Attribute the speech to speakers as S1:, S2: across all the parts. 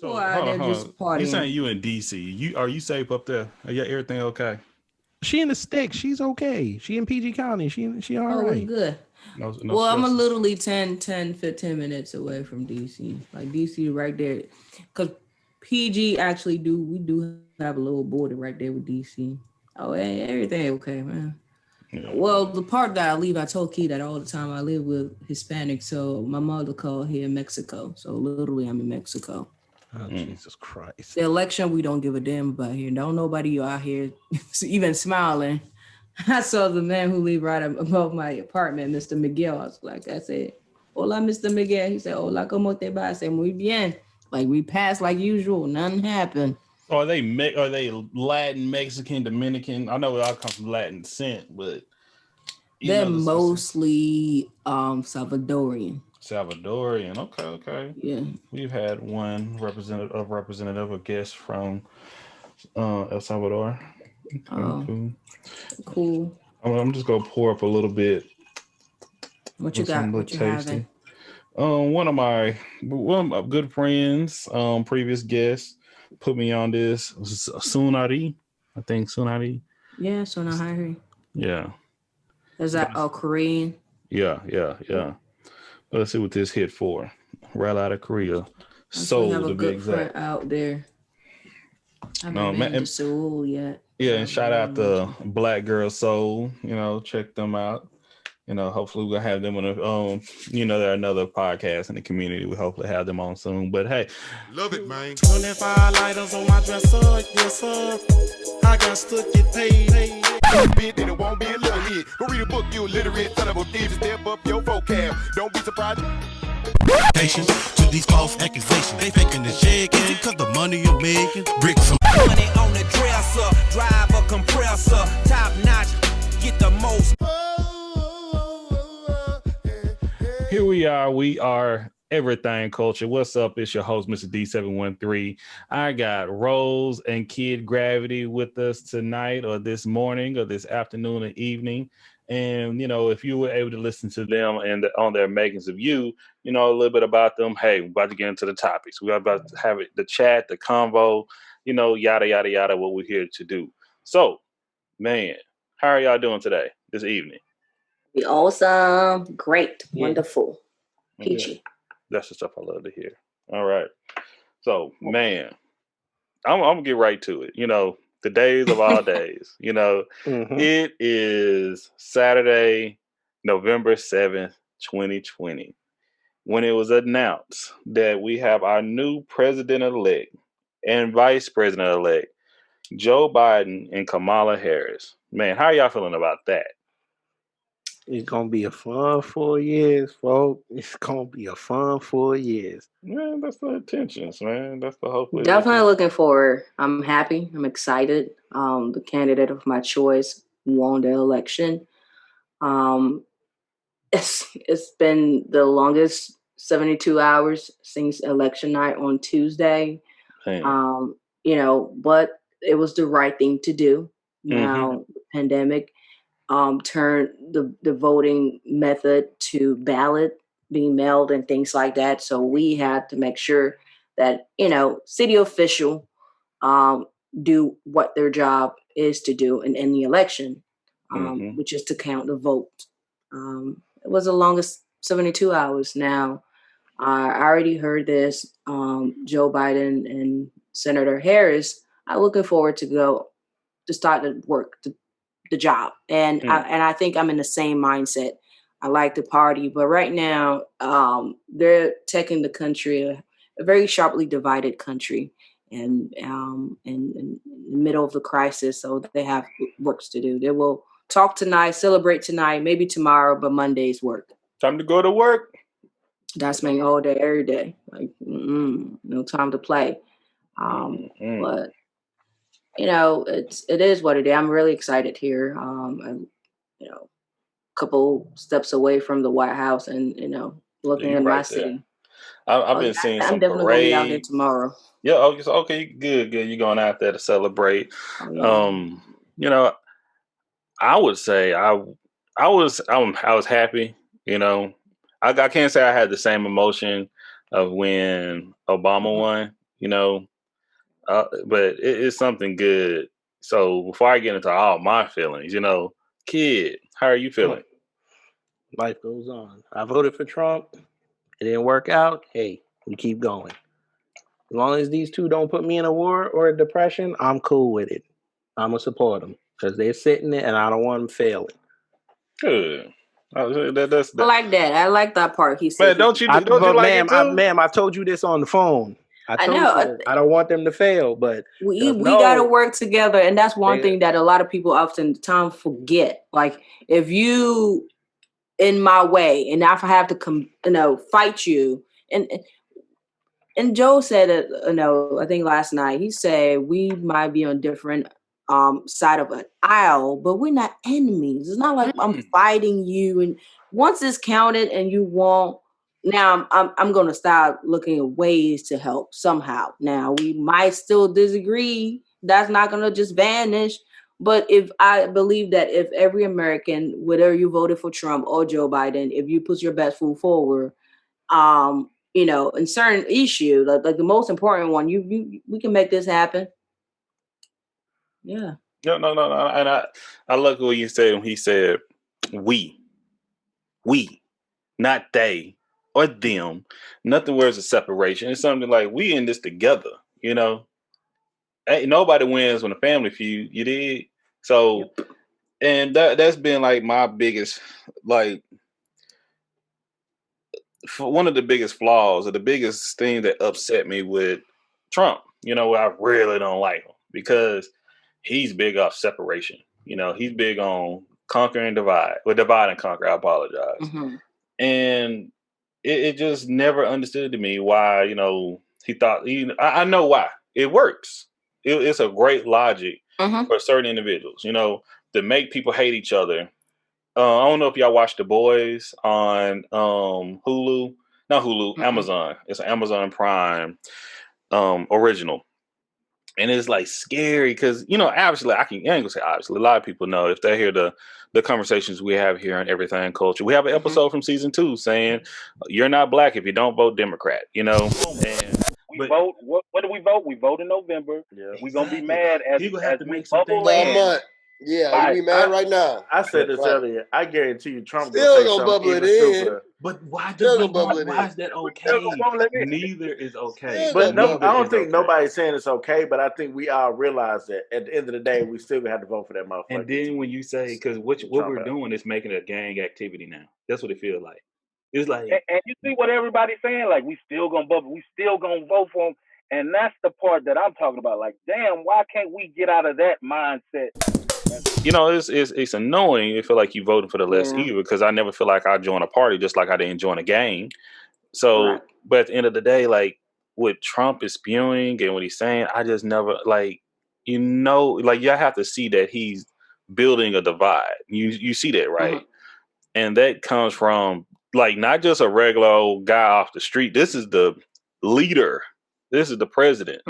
S1: So
S2: out there
S1: hold
S2: just
S1: on. You
S2: partying.
S1: saying you in DC? Are you safe up there? Are you everything okay?
S3: She in the sticks. She's okay. She in PG County. She all
S2: Oh, we
S3: right.
S2: good.
S1: No
S2: Well, I'm a
S1: stresses.
S2: literally 15 minutes away from DC. Like DC right there. Because PG actually we do have a little border right there with DC. Oh, hey, everything okay, man. Well,
S1: Yeah.
S2: the part that I leave, I told Key that all the time. I live with Hispanics, so my mother called here Mexico. So literally, I'm in Mexico.
S3: Oh,
S1: Mm.
S3: Jesus Christ.
S2: The election, we don't give a damn about here. Don't nobody out here even smiling. I saw the man who lived right above my apartment, Mr. Miguel. I was like, I said, hola, Mr. Miguel. He said, hola, como te va? I said, muy bien. Like, we passed like usual. Nothing happened.
S1: So are they Latin, Mexican, Dominican? I know we all come from Latin descent, but
S2: They're
S1: the specific
S2: mostly Salvadorian.
S1: Salvadorian. Okay.
S2: Yeah.
S1: We've had one representative or guest from El Salvador. Okay,
S2: Oh,
S1: cool.
S2: cool.
S1: I'm just gonna pour up a little bit
S2: What you
S1: of something
S2: got?
S1: a little
S2: What you having?
S1: tasty. One of my good friends, previous guest, put me on this. Sunari, I think Sunari.
S2: Yeah, so now hi.
S1: Yeah,
S2: Is that Korean?
S1: yeah. Let's see what this hit for. Right out of Korea,
S2: Actually have
S1: Seoul
S2: a
S1: to be
S2: good friend
S1: exact.
S2: out there. I haven't been to Seoul yet.
S1: Yeah, and shout out the Black Girl Soul. Check them out. Hopefully we'll have them on they're another podcast in the community. We hopefully have them on soon. But hey,
S4: love it, man. 25 lighters on my dresser, yes sir. I got to get paid. Bit that it won't be a little hit. Go read a book, you illiterate son of a thief. Step up your vocab. Don't be surprised.
S5: Patience to these false accusations. They faking the shaking cause the money you're making. Bricks some
S6: money on the dresser, drive a compressor, top notch, get the most.
S1: Here we are. We are Everything Culture. What's up? It's your host, Mr. D713. I got Rose and Kid Gravity with us tonight, or this morning, or this afternoon, or evening. And, if you were able to listen to them and on their makings of you, a little bit about them. Hey, we're about to get into the topics. We're about to have the chat, the convo, yada, yada, yada, what we're here to do. So, man, how are y'all doing today, this evening?
S2: Awesome. Great. Wonderful. Peachy.
S1: Yeah. That's the stuff I love to hear. All right. So, man, I'm going to get right to it. The days of all days. It is Saturday, November 7th, 2020, when it was announced that we have our new president-elect and vice president-elect, Joe Biden and Kamala Harris. Man, how are y'all feeling about that?
S3: It's gonna be a fun 4 years, folks. It's gonna be a fun 4 years.
S1: Man, that's the intentions, man. That's the hope.
S2: Definitely looking forward. I'm happy. I'm excited. The candidate of my choice won the election. It's been the longest 72 hours since election night on Tuesday. But it was the right thing to do. Now, the pandemic turned the voting method to ballot being mailed and things like that. So we had to make sure that, city official do what their job is to do in the election, which is to count the vote. It was the longest 72 hours. Now, I already heard this. Joe Biden and Senator Harris are looking forward to start the work, the job. And I think I'm in the same mindset. I like the party, but right now they're taking the country, a very sharply divided country, and in the middle of the crisis. So they have works to do. They will talk tonight, celebrate tonight, maybe tomorrow, but Monday's work.
S1: Time to go to work.
S2: That's me all day, every day. Like, no time to play. But it is what it is. I'm really excited here. I'm, a couple steps away from the White House, and looking at my city.
S1: I've been seeing some
S2: I'm definitely
S1: parades.
S2: Gonna be out there tomorrow.
S1: Yeah. Okay. Good. You're going out there to celebrate.
S2: Oh, yeah.
S1: I would say I was happy. I can't say I had the same emotion of when Obama won. you know. But it's something good. So before I get into all my feelings, kid, how are you feeling?
S3: Life goes on. I voted for Trump. It didn't work out. Hey, we keep going. As long as these two don't put me in a war or a depression, I'm cool with it. I'm going to support them because they're sitting there and I don't want them failing.
S1: Good.
S2: I like that. I like that part. He said,
S1: man, don't you like it too?
S3: Ma'am, I told you this on the phone. I know. I don't want them to fail, but
S2: we got to work together. And that's one thing that a lot of people oftentimes forget. Like, if you in my way and if I have to fight you, and Joe said it, I think last night, he said we might be on different side of an aisle, but we're not enemies. It's not like I'm fighting you. And once it's counted and you won't, now I'm going to start looking at ways to help somehow. Now we might still disagree. That's not going to just vanish. But if I believe that if every American, whether you voted for Trump or Joe Biden, if you put your best foot forward, in certain issue, like the most important one, we can make this happen. Yeah.
S1: No. And I look what you said when he said we, not they or them. Nothing where it's a separation. It's something like we in this together, Ain't nobody wins when a family feud, you did. So, and that's been like my biggest, like, one of the biggest flaws or the biggest thing that upset me with Trump. I really don't like him because he's big off separation. He's big on conquer and divide. Well, divide and conquer. I apologize.
S2: Mm-hmm.
S1: And it just never understood to me why, he thought, I know why. It works. It's a great logic for certain individuals, to make people hate each other. I don't know if y'all watch The Boys on Hulu. Not Hulu, Amazon. It's an Amazon Prime original. And it's like scary because, obviously, I ain't gonna say obviously, a lot of people know if they hear the conversations we have here on Everything Culture. We have an episode from season 2 saying you're not black if you don't vote Democrat, And
S7: we vote. When do we vote? We vote in November. Yeah. We're gonna be mad as
S1: People have to make
S7: bubble
S1: something.
S8: Yeah, you be mad right now.
S3: I said this earlier. I guarantee you, Trump
S8: still gonna bubble it in.
S1: But why is that okay? Neither is okay.
S3: But I don't think nobody's saying it's okay. But I think we all realize that at the end of the day, we still have to vote for that motherfucker.
S1: And then when you say, because what we're doing is making a gang activity now. That's what it feels like. It's like,
S7: and you see what everybody's saying. Like, we still gonna bubble. We still gonna vote for him. And that's the part that I'm talking about. Like, damn, why can't we get out of that mindset?
S1: It's annoying. You feel like you voted for the less evil because I never feel like I join a party just like I didn't join a gang. So, but at the end of the day, like what Trump is spewing and what he's saying, I just never y'all have to see that he's building a divide. You see that, right? And that comes from not just a regular old guy off the street. This is the leader. This is the president.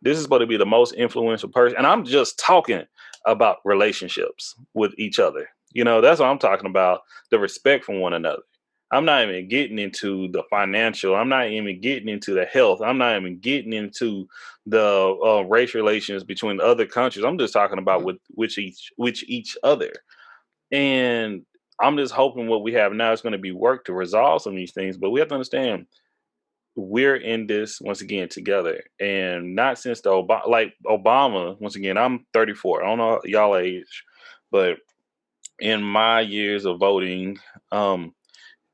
S1: This is supposed to be the most influential person. And I'm just talking about relationships with each other. That's what I'm talking about. The respect for one another. I'm not even getting into the financial. I'm not even getting into the health. I'm not even getting into the race relations between other countries. I'm just talking about with each other. And I'm just hoping what we have now is going to be work to resolve some of these things. But we have to understand we're in this once again together, and not since the Obama. Once again, I'm 34. I don't know y'all age, but in my years of voting, or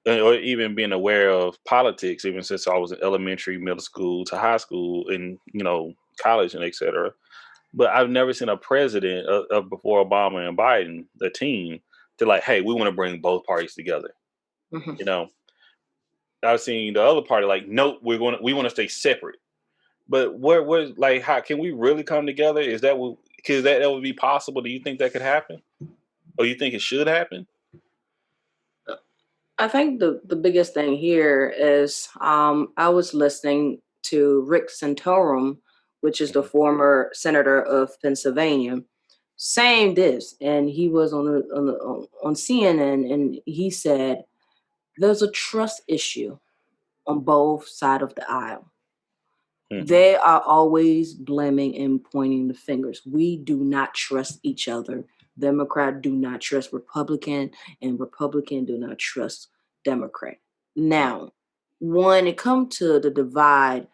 S1: even being aware of politics, even since I was in elementary, middle school to high school, and college and etc. But I've never seen a president of before Obama and Biden, the team, to hey, we want to bring both parties together. I've seen the other party nope, we want to stay separate. But where's how can we really come together? Is that because that would be possible? Do you think that could happen, or you think it should happen?
S2: I think the biggest thing here is I was listening to Rick Santorum, which is the former senator of Pennsylvania, saying this, and he was on CNN, and he said there's a trust issue on both sides of the aisle. They are always blaming and pointing the fingers. We do not trust each other. Democrat do not trust Republican, and Republican do not trust Democrat. Now, when it comes to the divide,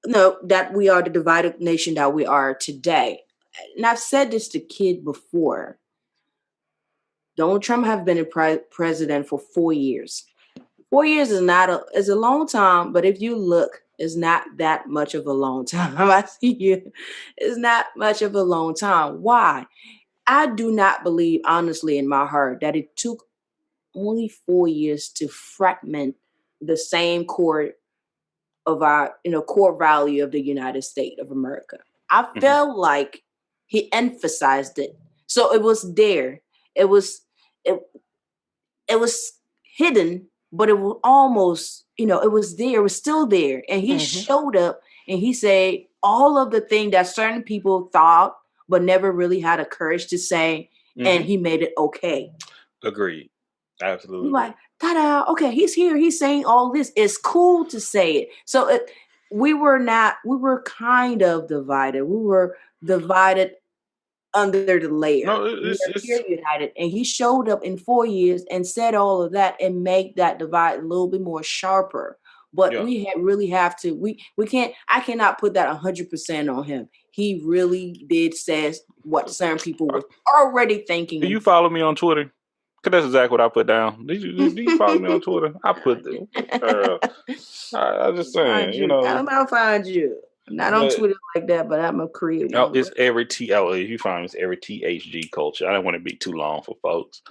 S2: that we are the divided nation that we are today. And I've said this to Kid before. Donald Trump have been a president for 4 years. 4 years is a long time, but if you look, it's not that much of a long time. I see you. It's not much of a long time. Why? I do not believe, honestly, in my heart, that it took only 4 years to fragment the same core of our, core value of the United States of America. I felt like he emphasized it. So it was there. It was hidden, but it was almost, it was there. It was still there. And he showed up and he said all of the things that certain people thought, but never really had a courage to say. And he made it okay.
S1: Agreed. Absolutely.
S2: Like, ta-da, okay, he's here. He's saying all this. It's cool to say it. So we were kind of divided. We were divided under the layer.
S1: No,
S2: we were here united. And he showed up in 4 years and said all of that and make that divide a little bit more sharper. But we really have to, we can't, I cannot put that 100% on him. He really did say what certain people were already thinking.
S1: Do you follow me on Twitter? Because that's exactly what I put down. Do you follow me on Twitter? I put the I just saying,
S2: I'm gonna find you. I'm not on Twitter like that, but I'm a creator.
S1: No, it's every if you find it's every THG culture. I don't want to be too long for folks,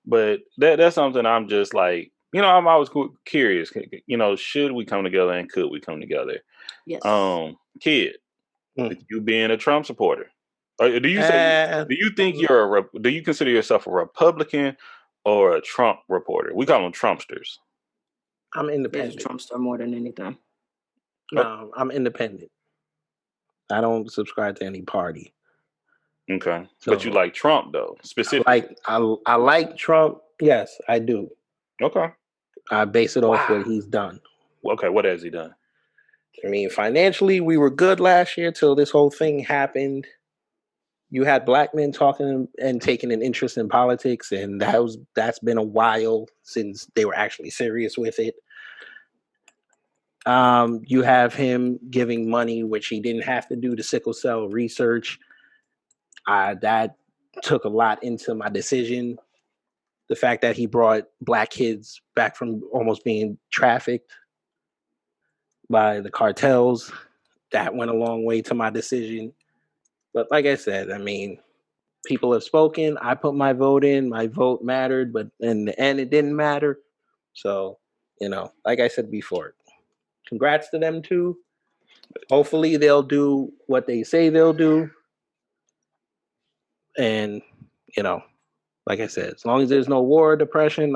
S1: but that's something I'm just like, I'm always curious. Should we come together and could we come together?
S2: Yes.
S1: Kid, you being a Trump supporter, do you think do you consider yourself a Republican or a Trump reporter? We call them Trumpsters.
S3: I'm independent.
S2: Yes, Trumpster more than anything.
S3: No, I'm independent. I don't subscribe to any party.
S1: Okay, but you like Trump though, specifically.
S3: I like Trump. Yes, I do.
S1: Okay,
S3: I base it off what he's done.
S1: Okay, what has he done?
S3: I mean, financially, we were good last year till this whole thing happened. You had black men talking and taking an interest in politics, and that's been a while since they were actually serious with it. You have him giving money, which he didn't have to do, to sickle cell research. That took a lot into my decision. The fact that he brought black kids back from almost being trafficked by the cartels, that went a long way to my decision. But like I said, I mean, people have spoken. I put my vote in. My vote mattered, but in the end, it didn't matter. So, like I said before, congrats to them too. Hopefully they'll do what they say they'll do. And, like I said, as long as there's no war or depression,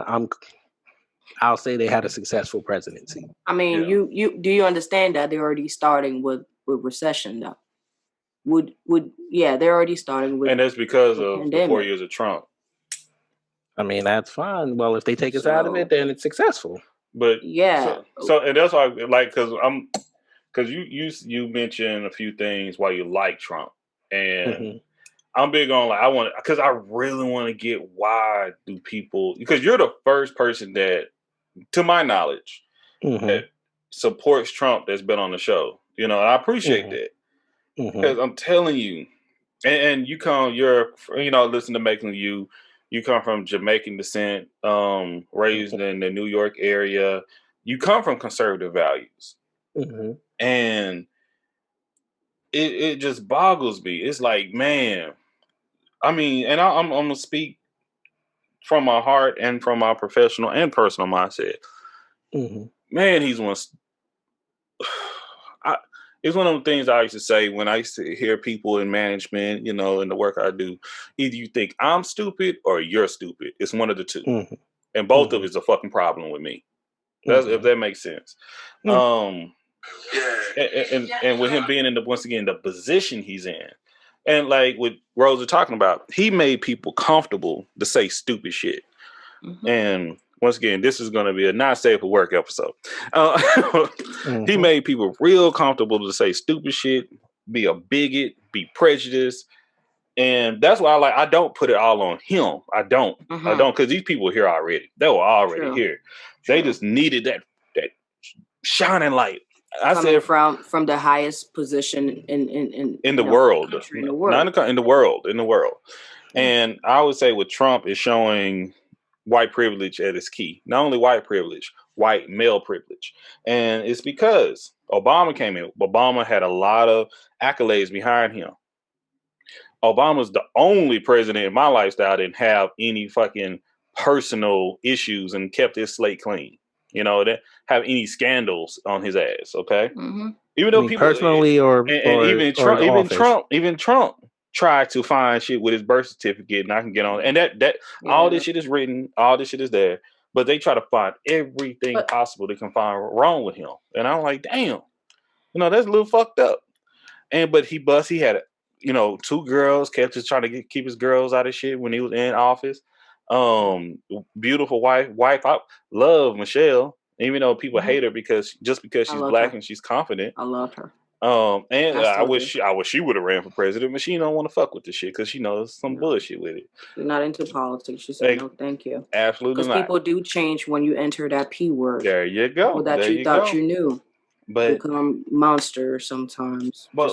S3: I'll say they had a successful presidency.
S2: I mean, you do you understand that they're already starting with recession though? They're already starting with,
S1: and that's because of the 4 years of Trump.
S3: I mean, that's fine. Well, if they take us out of it, then it's successful.
S1: But so and that's why, because you mentioned a few things why you like Trump, and I'm big on because I really want to get why do people, because you're the first person that, to my knowledge, that supports Trump that's been on the show. And I appreciate that. Because I'm telling you, and you listen to Making You come from Jamaican descent, raised in the New York area. You come from conservative values. And it just boggles me. It's like, man, I mean, and I'm going to speak from my heart and from my professional and personal mindset. Man, he's one. It's one of the things I used to say when I used to hear people in management, in the work I do. Either you think I'm stupid or you're stupid. It's one of the two. And both of it's a fucking problem with me. That's, if that makes sense. And with him being once again, the position he's in. And like what Rose was talking about, he made people comfortable to say stupid shit. And once again, this is going to be a not safe for work episode. He made people real comfortable to say stupid shit, be a bigot, be prejudiced. And that's why I don't put it all on him. I don't, because these people are here already. They were already here. They just needed that shining light.
S2: Coming from the highest position in
S1: the world,
S2: in the world.
S1: Not in the world. And I would say with Trump is showing white privilege at its key. Not only white privilege, white male privilege. And it's because Obama came in. Obama had a lot of accolades behind him. Obama's the only president in my lifestyle that didn't have any fucking personal issues and kept his slate clean. You know, that have any scandals on his ass. Okay, even though people
S3: personally
S1: even Trump tried to find shit with his birth certificate, and I can get on and that all this shit is written, all this shit is there, but they try to find everything possible they can find wrong with him, and I'm like, damn, that's a little fucked up. But he had 2 girls, kept just trying to keep his girls out of shit when he was in office. Beautiful wife. I love Michelle, even though people hate her because she's black and she's confident.
S2: I love her.
S1: And I wish she would have ran for president, but she don't want to fuck with this shit because she knows some bullshit with it.
S2: You're not into politics. She said, no, thank you.
S1: Absolutely not.
S2: Because people do change when you enter that P word.
S1: There you go.
S2: People that you thought you knew, but become monsters sometimes.
S1: But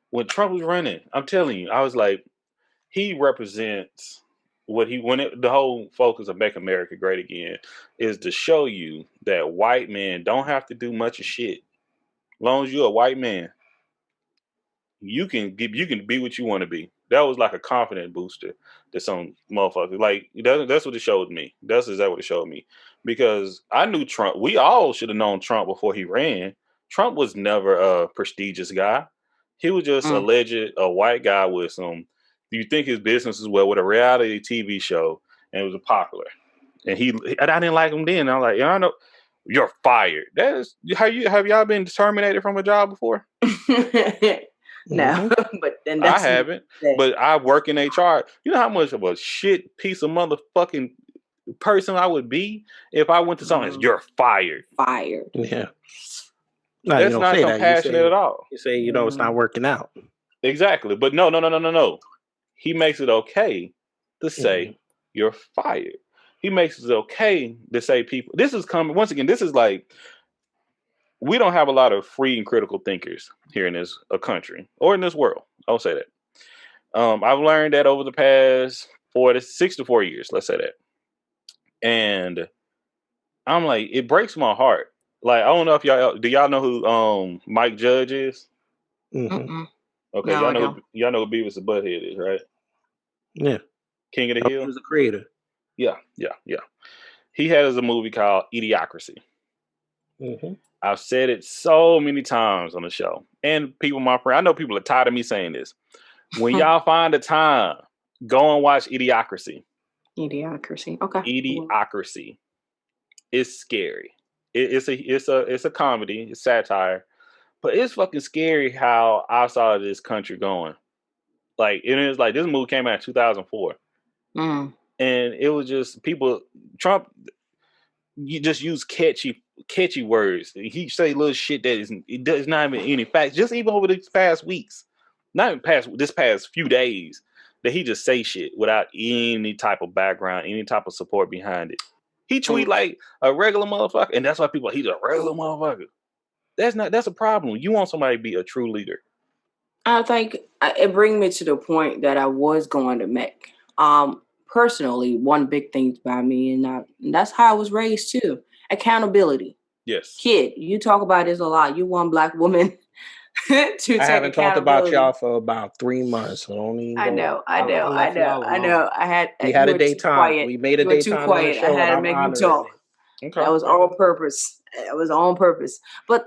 S1: when Trump was running, I'm telling you, I was like, he represents the whole focus of Make America Great Again is to show you that white men don't have to do much of shit. As long as you're a white man, you can be what you want to be. That was like a confidence booster to some motherfuckers. Like that's what it showed me. That's exactly what it showed me. Because I knew Trump. We all should have known Trump before he ran. Trump was never a prestigious guy. He was just a white guy with some. You think his business is with a reality TV show, and it was popular. And I didn't like him then. I was like, I know you're fired. That is have y'all been terminated from a job before?
S2: No, but then that's
S1: I haven't. But I work in HR. You know how much of a shit piece of motherfucking person I would be if I went to something. You're fired.
S2: Fired.
S3: Yeah.
S1: No, that's not compassionate at all.
S3: You say it's not working out.
S1: Exactly, but no. He makes it okay to say you're fired. He makes it okay to say people. This is coming once again. This is like we don't have a lot of free and critical thinkers here in this country or in this world. I'll say that. I've learned that over the past 6 to 4 years. Let's say that, and I'm like, it breaks my heart. Like I don't know if y'all know who Mike Judge is.
S2: Mm-mm.
S1: Okay,
S2: no,
S1: y'all know who Beavis and Butthead is, right?
S3: Yeah.
S1: King of the Hill.
S3: He was the creator.
S1: Yeah. He has a movie called Idiocracy. I've said it so many times on the show. And I know people are tired of me saying this. When y'all find the time, go and watch Idiocracy.
S2: Idiocracy. Okay.
S1: Idiocracy. It's scary. It's a comedy, it's satire. But it's fucking scary how I saw this country going. Like, it is like this movie came out in 2004. And it was just Trump, you just use catchy words. He say little shit it does not even any facts. Just even over these past weeks, not even this past few days, that he just say shit without any type of background, any type of support behind it. He tweet like a regular motherfucker, and that's why he's a regular motherfucker. That's a problem. You want somebody to be a true leader.
S2: I think it brings me to the point that I was going to make. Personally, one big thing about me, and that's how I was raised too. Accountability.
S1: Yes.
S2: Kid, you talk about this a lot. You one black woman to take
S3: I haven't talked
S2: accountability.
S3: about y'all for about 3 months. So don't even
S2: I know.
S3: I had
S2: We
S3: had a daytime. We made a daytime.
S2: Too quiet. I had to make you talk. Okay. That was on purpose. It was on purpose. But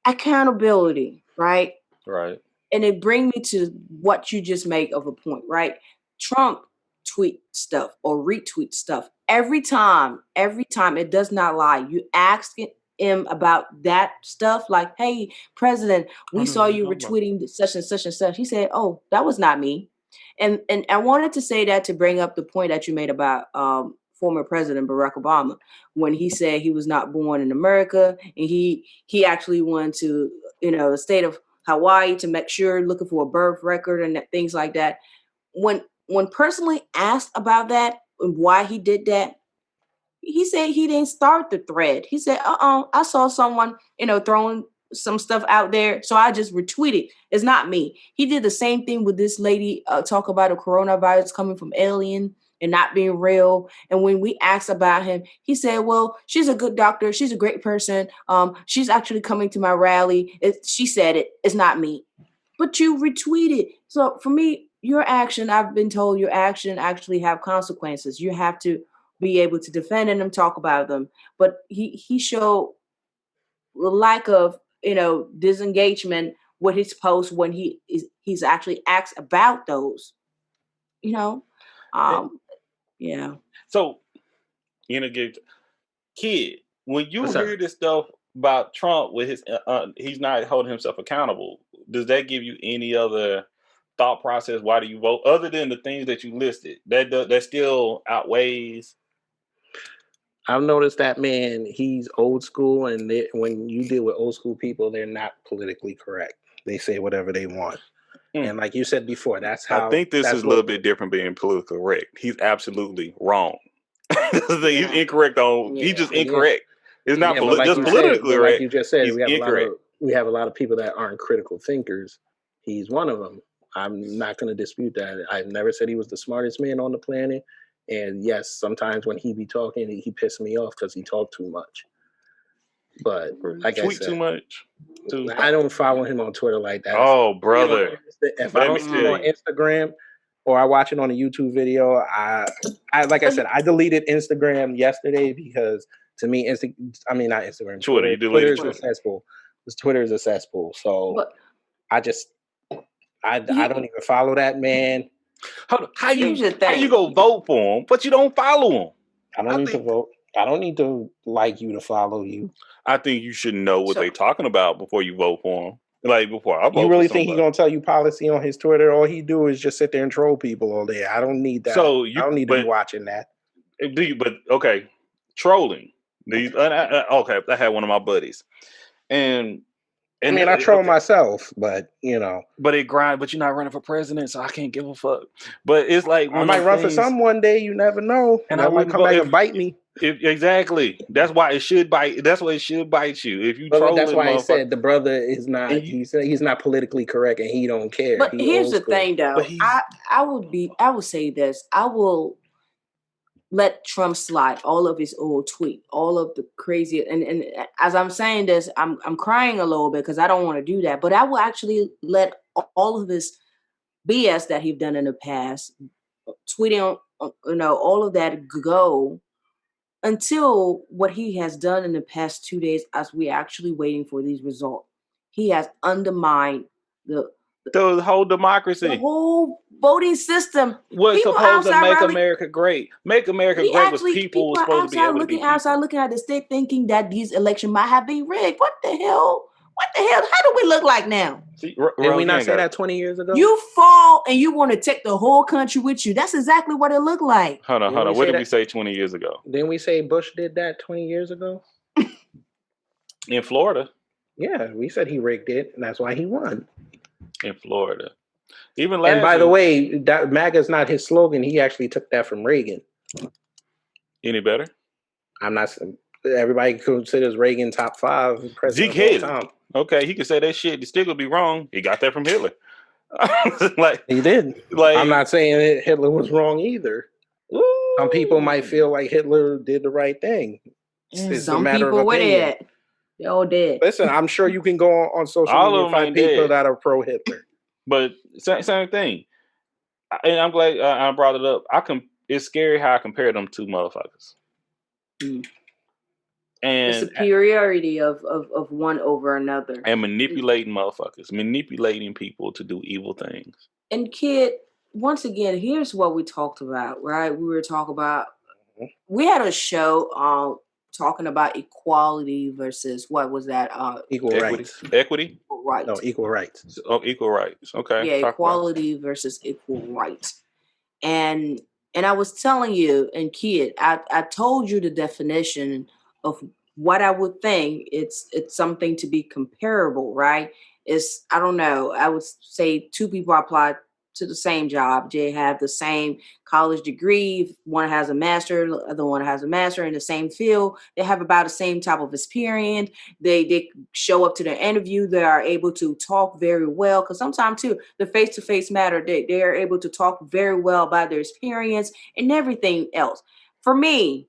S2: accountability, right?
S1: Right.
S2: And it brings me to what you just make of a point, right? Trump tweet stuff or retweet stuff. Every time, it does not lie. You ask him about that stuff, like, hey, President, we saw you retweeting such and such and such. He said, oh, that was not me. And I wanted to say that to bring up the point that you made about former President Barack Obama when he said he was not born in America, and he actually went to the state of Hawaii to make sure, looking for a birth record and things like that. When personally asked about that and why he did that, he said he didn't start the thread. He said, I saw someone, throwing some stuff out there, so I just retweeted. It's not me. He did the same thing with this lady talk about a coronavirus coming from alien and not being real. And when we asked about him, he said, well, she's a good doctor. She's a great person. She's actually coming to my rally. She said it. It's not me. But you retweeted. So for me, your action, I've been told your action actually have consequences. You have to be able to defend them, talk about them. But he showed the lack of disengagement with his posts when he's actually asked about those. Yeah.
S1: So, kid, when you hear this stuff about Trump with his, he's not holding himself accountable, does that give you any other thought process? Why do you vote, other than the things that you listed? That still outweighs.
S3: I've noticed that, man, he's old school, and when you deal with old school people, they're not politically correct. They say whatever they want. And like you said before, that's how...
S1: I think this is a little bit different being politically correct. He's absolutely wrong. He's incorrect on... He's just incorrect. It's not just politically correct.
S3: Like you just said, we have a lot of people that aren't critical thinkers. He's one of them. I'm not going to dispute that. I've never said he was the smartest man on the planet. And yes, sometimes when he be talking, he pissed me off because he talked too much. But like I said,
S1: too much.
S3: I don't follow him on Twitter like that.
S1: Oh, brother!
S3: If I don't see it on Instagram or I watch it on a YouTube video, I like I said, I deleted Instagram yesterday because to me, not Instagram.
S1: Twitter. You deleted
S3: Twitter is a cesspool. Twitter is a cesspool. So I don't even follow that man.
S1: How you go vote for him, but you don't follow him?
S3: I don't need to vote. I don't need to like you to follow you.
S1: I think you should know what they're talking about before you vote for him. Like before I vote.
S3: You really think he's gonna tell you policy on his Twitter? All he do is just sit there and troll people all day. I don't need that. I don't need to be watching that.
S1: Do you? But okay, trolling. Okay, I had one of my buddies, and
S3: I troll myself, but
S1: But it grind. But you're not running for president, so I can't give a fuck. But it's like
S3: I might run for some one day. You never know, and I might come back and bite me.
S1: Exactly. That's why it should bite. That's why it should bite you if you.
S3: That's why I said the brother is not. He's not politically correct, and he don't care.
S2: But here's the thing, though. I would say this. I will let Trump slide all of his old tweet, all of the crazy. And as I'm saying this, I'm crying a little bit because I don't want to do that. But I will actually let all of his BS that he's done in the past, tweeting, all of that go until what he has done in the past 2 days, as we actually waiting for these results. He has undermined the
S1: whole democracy,
S2: the whole voting system.
S1: Was supposed to make America great. Make America great was people were supposed to be able to be
S2: outside looking at the state, thinking that these elections might have been rigged. What the hell? How do we look like now?
S3: Did we not say that 20 years ago?
S2: You fall and you want to take the whole country with you. That's exactly what it looked like.
S1: Hold on. What did we say 20 years ago?
S3: Didn't we say Bush did that 20 years ago?
S1: In Florida.
S3: Yeah, we said he rigged it, and that's why he won.
S1: In Florida. Even last
S3: and by the way, that MAGA's not his slogan. He actually took that from Reagan.
S1: Any better?
S3: I'm not. Everybody considers Reagan top 5 president.
S1: Zeke Haley. Okay, he could say that shit. The stick would be wrong. He got that from Hitler.
S3: He did. I'm not saying that Hitler was wrong either. Ooh. Some people might feel like Hitler did the right thing.
S2: It's a matter of opinion. They're all dead.
S3: Listen, I'm sure you can go on social media and find people that are pro-Hitler.
S1: But same thing. And I'm glad I brought it up. It's scary how I compare them two motherfuckers. And
S2: the superiority of one over another.
S1: And manipulating motherfuckers. Manipulating people to do evil things.
S2: And kid, once again, here's what we talked about, right? We were talking about, we had a show talking about equality versus what was that?
S3: Equal rights.
S1: Equity?
S2: Right.
S3: No, equal rights.
S1: Oh, equal rights. Okay.
S2: Yeah, equality versus equal rights. And And I was telling you, and kid, I told you the definition of what I would think. It's something to be comparable, right? It's, I don't know, I would say two people apply to the same job. They have the same college degree. One has a master, the other one has a master in the same field. They have about the same type of experience. They show up to the interview. They are able to talk very well, because sometimes too, the face-to-face matter, they are able to talk very well about their experience and everything else. For me,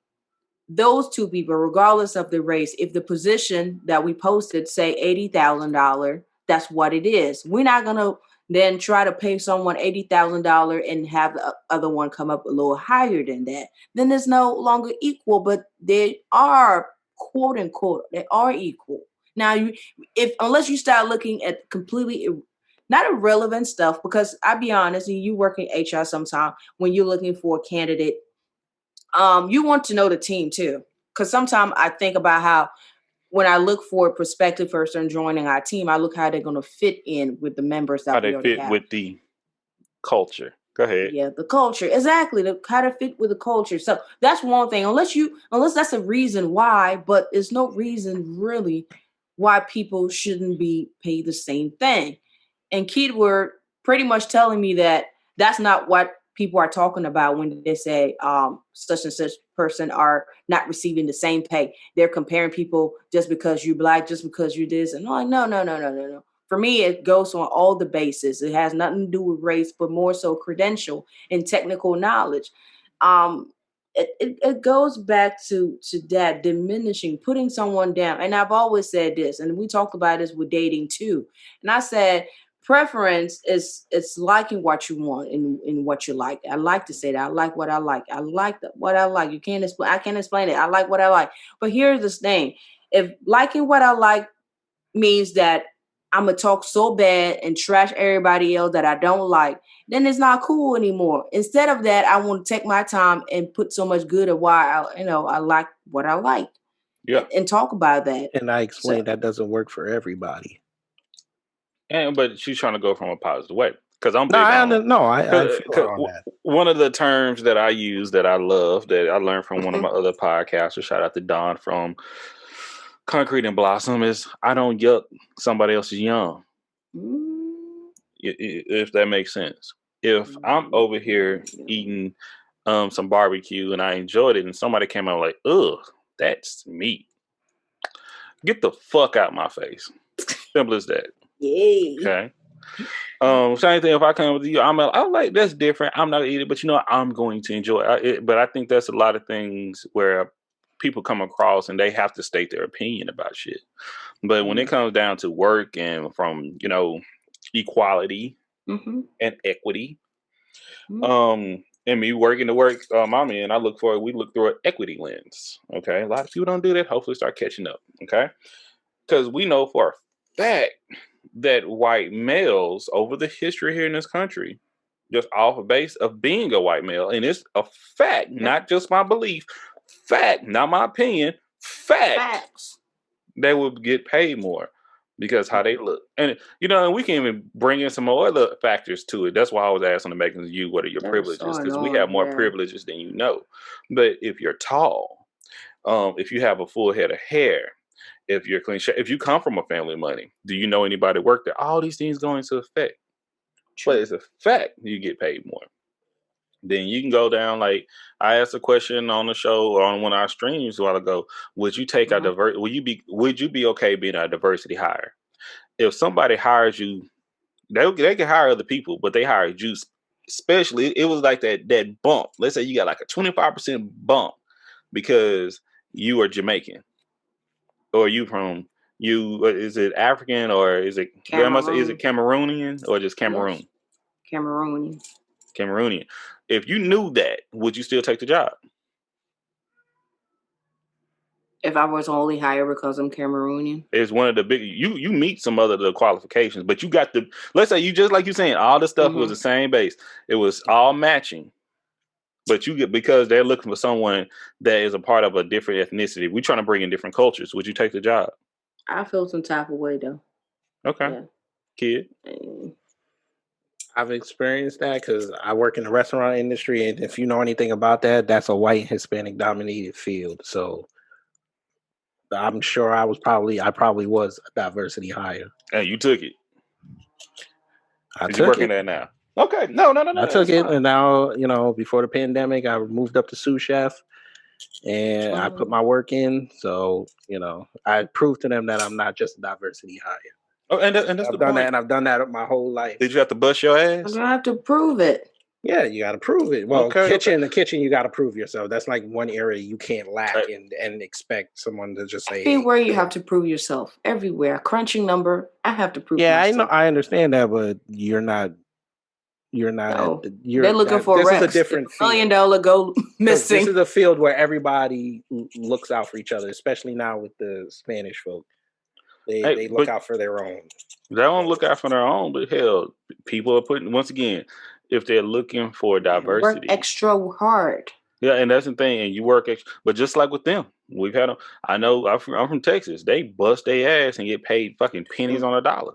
S2: those two people, regardless of the race, if the position that we posted say $80,000, that's what it is. We're not gonna then try to pay someone $80,000 and have the other one come up a little higher than that. Then it's no longer equal, but they are, quote unquote, they are equal. Now, if unless you start looking at completely not irrelevant stuff, because I'll be honest, and you work in HR sometime when you're looking for a candidate, you want to know the team too. Because sometimes I think about how when I look for a prospective person joining our team, I look how they're going to fit in with the members that
S1: How
S2: we
S1: they
S2: already
S1: fit
S2: have.
S1: with the culture. Go ahead.
S2: Yeah, the culture. Exactly. How to fit with the culture. So that's one thing. Unless that's a reason why, but there's no reason really why people shouldn't be paid the same thing. And Kid were pretty much telling me that that's not what people are talking about when they say such and such person are not receiving the same pay. They're comparing people just because you're Black, just because you this, and I'm like, no. For me, it goes on all the bases. It has nothing to do with race, but more so credential and technical knowledge. It goes back to that diminishing, putting someone down. And I've always said this, and we talked about this with dating too. And I said, preference is it's liking what you want and what you like. I like to say that I like what I like. I like what I like. You can't explain. I can't explain it. I like what I like. But here's this thing: if liking what I like means that I'm gonna talk so bad and trash everybody else that I don't like, then it's not cool anymore. Instead of that, I want to take my time and put so much good at why I like what I like.
S1: Yeah,
S2: and talk about that.
S3: And I explained that doesn't work for everybody.
S1: But she's trying to go from a positive way, because I'm big
S3: I
S1: on.
S3: I feel her on that.
S1: One of the terms that I use that I love, that I learned from one of my other podcasters, shout out to Don from Concrete and Blossom, is I don't yuck somebody else's yum. If that makes sense. If I'm over here eating some barbecue and I enjoyed it, and somebody came out like, ugh, that's meat, get the fuck out my face. Simple as that.
S2: Yay.
S1: Okay. Same thing. If I come with you, I'm like, that's different. I'm not gonna eat it, but I'm going to enjoy it. But I think that's a lot of things where people come across and they have to state their opinion about shit. But when it comes down to work and from equality and equity, and me working to work I'm in, we look through an equity lens. Okay, a lot of people don't do that. Hopefully, start catching up. Okay, because we know for a fact that white males over the history here in this country, just off of base of being a white male, and it's a fact, not just my belief, fact, not my opinion, facts. They would get paid more because how they look. And and we can even bring in some more other factors to it. That's why I was asking the Megan, what are your privileges? Because we have more privileges than you know. But if you're tall, if you have a full head of hair, if you're clean, if you come from a family of money, do you know anybody work there? All these things go into effect. But it's a fact you get paid more. Then you can go down, like I asked a question on the show or on one of our streams a while ago. Would you take a would you be okay being a diversity hire? If somebody hires you, they can hire other people, but they hired you especially. It was like that bump. Let's say you got like a 25% bump because you are Jamaican. Or you from is it African or is it is it Cameroonian or just Cameroon?
S2: Yes.
S1: Cameroonian. If you knew that, would you still take the job?
S2: If I was only hired because I'm Cameroonian?
S1: It's one of the big you meet some other the qualifications, but you got let's say you just like you saying, all the stuff was the same base. It was all matching. But you get because they're looking for someone that is a part of a different ethnicity. We're trying to bring in different cultures. Would you take the job?
S2: I feel some type of way though.
S1: Okay.
S2: Yeah.
S1: Kid.
S3: I've experienced that because I work in the restaurant industry, and if you know anything about that, that's a white Hispanic dominated field. So I'm sure I probably was a diversity hire.
S1: And you took it.
S3: I
S1: You're
S3: took
S1: working
S3: it.
S1: there now. Okay. No.
S3: I took it, and now before the pandemic, I moved up to sous chef, and I put my work in. So I proved to them that I'm not just a diversity hire.
S1: Oh, and that's
S3: I've done that, and I've done that my whole life.
S1: Did you have to bust your ass?
S2: I'm gonna have to prove it.
S3: Yeah, you got to prove it. Well, the kitchen, you got to prove yourself. That's like one area you can't lack and expect someone to just say.
S2: Everywhere you have to prove yourself. Everywhere, crunching number, I have to prove.
S3: Yeah,
S2: myself.
S3: I understand that, but you're not.
S2: No, they're looking for
S3: this
S2: Rex.
S3: is a different
S2: $1 million go missing.
S3: This is a field where everybody looks out for each other, especially now with the Spanish folk. They look out for their own.
S1: They don't look out for their own, but hell, people are putting, once again, if they're looking for diversity,
S2: work extra hard.
S1: Yeah, and that's the thing, and you work extra. But just like with them, we've had them. I know I'm from Texas. They bust their ass and get paid fucking pennies on a dollar.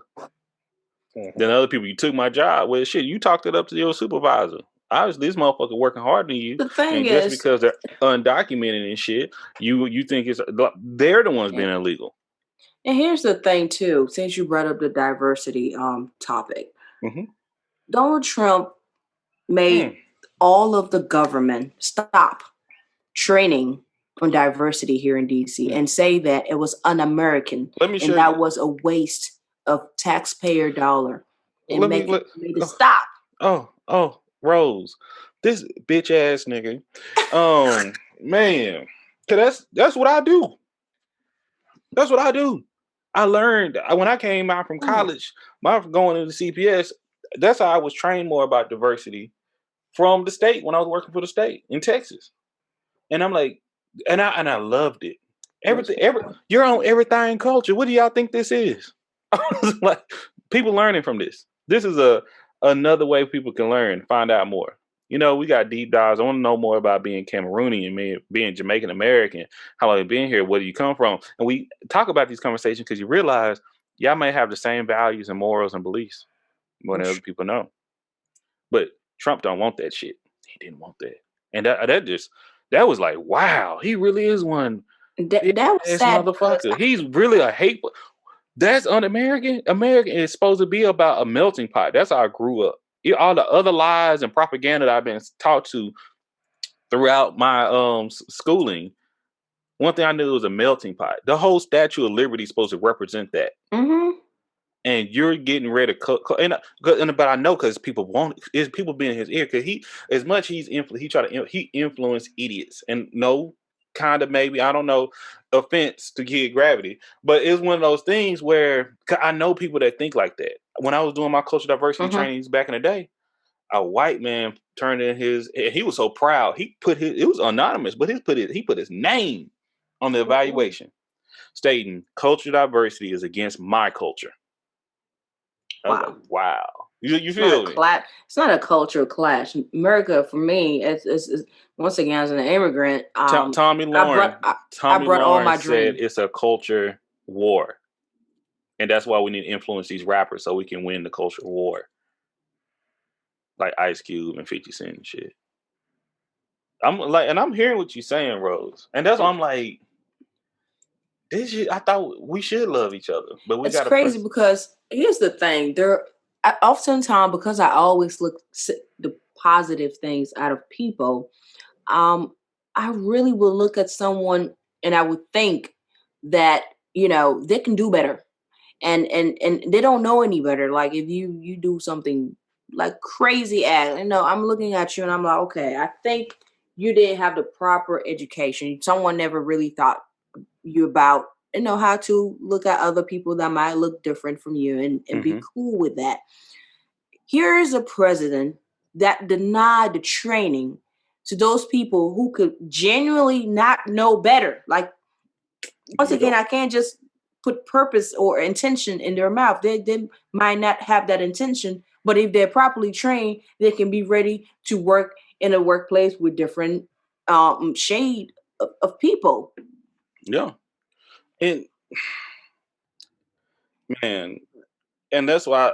S1: Then other people, you took my job. Well, shit, you talked it up to your supervisor. Obviously, this motherfucker working harder than you.
S2: The thing
S1: and
S2: is,
S1: just because they're undocumented and shit, you think they're the ones being illegal.
S2: And here's the thing too, since you brought up the diversity topic, Donald Trump made all of the government stop training on diversity here in DC and say that it was un-American and that was a waste of taxpayer dollar and made it stop.
S1: Oh, Rose, this bitch ass nigga. Man, that's what I do. That's what I do. I learned when I came out from college, going into CPS, that's how I was trained more about diversity from the state when I was working for the state in Texas. And I'm like, and I loved it. You're on everything culture. What do y'all think this is? Like, people learning from this. This is another way people can learn, find out more. We got deep dives. I want to know more about being Cameroonian, being Jamaican American, how long you been here, where do you come from? And we talk about these conversations because you realize y'all may have the same values and morals and beliefs more than other people know. But Trump don't want that shit. He didn't want that. And that was like, wow, he really is one
S2: that was sad
S1: motherfucker. He's really a hateful. That's un-American. American is supposed to be about a melting pot. That's how I grew up. All the other lies and propaganda that I've been taught to throughout my schooling, one thing I knew was a melting pot. The whole Statue of Liberty is supposed to represent that. And you're getting ready to but I know because people want is people being in his ear because he influenced idiots and kind of maybe I don't know offense to Kid Gravity, but it's one of those things where I know people that think like that. When I was doing my cultural diversity trainings back in the day, a white man turned in he was so proud. He put it was anonymous, but he put his name on the evaluation, stating cultural diversity is against my culture. Wow. You feel me?
S2: It's not a cultural clash. America, for me, it's once again as an immigrant.
S1: Tommy Lauren.
S2: I brought all my
S1: dreams. It's a culture war, and that's why we need to influence these rappers so we can win the culture war, like Ice Cube and 50 Cent and shit. I'm hearing what you're saying, Rose, and that's why I'm like, this shit. I thought we should love each other, but it's
S2: crazy because here's the thing. Oftentimes, because I always look the positive things out of people, I really will look at someone and I would think that, they can do better. And they don't know any better. Like if you do something like crazy act, I'm looking at you and I'm like, okay, I think you didn't have the proper education. Someone never really thought you about how to look at other people that might look different from you and be cool with that. Here is a president that denied the training to those people who could genuinely not know better. Like, once again, I can't just put purpose or intention in their mouth. They might not have that intention, but if they're properly trained, they can be ready to work in a workplace with different shade of people.
S1: Yeah. And man, and that's why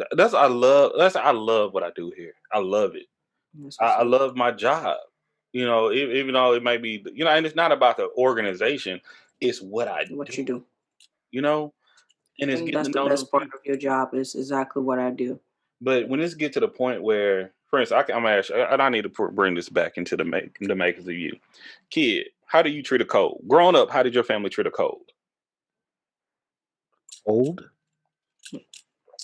S1: I love what I do here. I love it. I love my job. You know, even though it might be, you know, and it's not about the organization. It's what
S2: you do.
S1: You know, and it's
S2: And
S1: getting
S2: that's
S1: to
S2: the
S1: know
S2: best
S1: new
S2: part
S1: people.
S2: of your job is exactly what I do.
S1: But when this get to the point where, for instance, I'm gonna ask you, and I need to bring this back into the makers of you, kid. How do you treat a cold? Growing up, how did your family treat a cold?
S3: Old?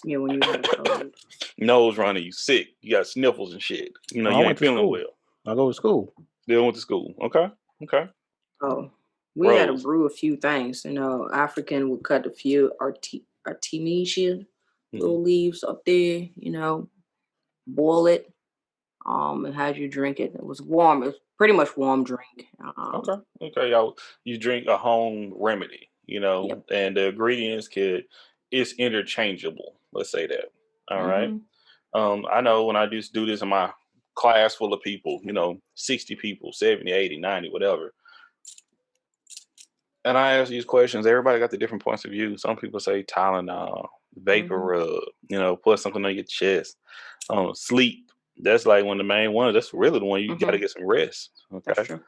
S2: Yeah, when you had a cold.
S1: Nose running, you sick, you got sniffles and shit. You know,
S3: I
S1: you
S3: went
S1: ain't
S3: to
S1: feeling
S3: school.
S1: well.
S3: I go to school.
S1: Still went to school. Okay.
S2: Oh, we had to
S1: Rose.
S2: brew a few things. You know, African would cut a few artemisia little leaves up there. You know, boil it. And had you drink it. It was warm. It was pretty much warm drink.
S1: Okay. Y'all, you drink a home remedy, you know,
S2: Yep.
S1: and the ingredients it's interchangeable. Let's say that. All right. I know when I just do this in my class full of people, you know, 60 people, 70, 80, 90, whatever. And I ask these questions, everybody got the different points of view. Some people say Tylenol, vapor rub, you know, put something on your chest. Sleep. That's like one of the main ones. That's really the one you got to get some rest. Okay.
S2: That's true.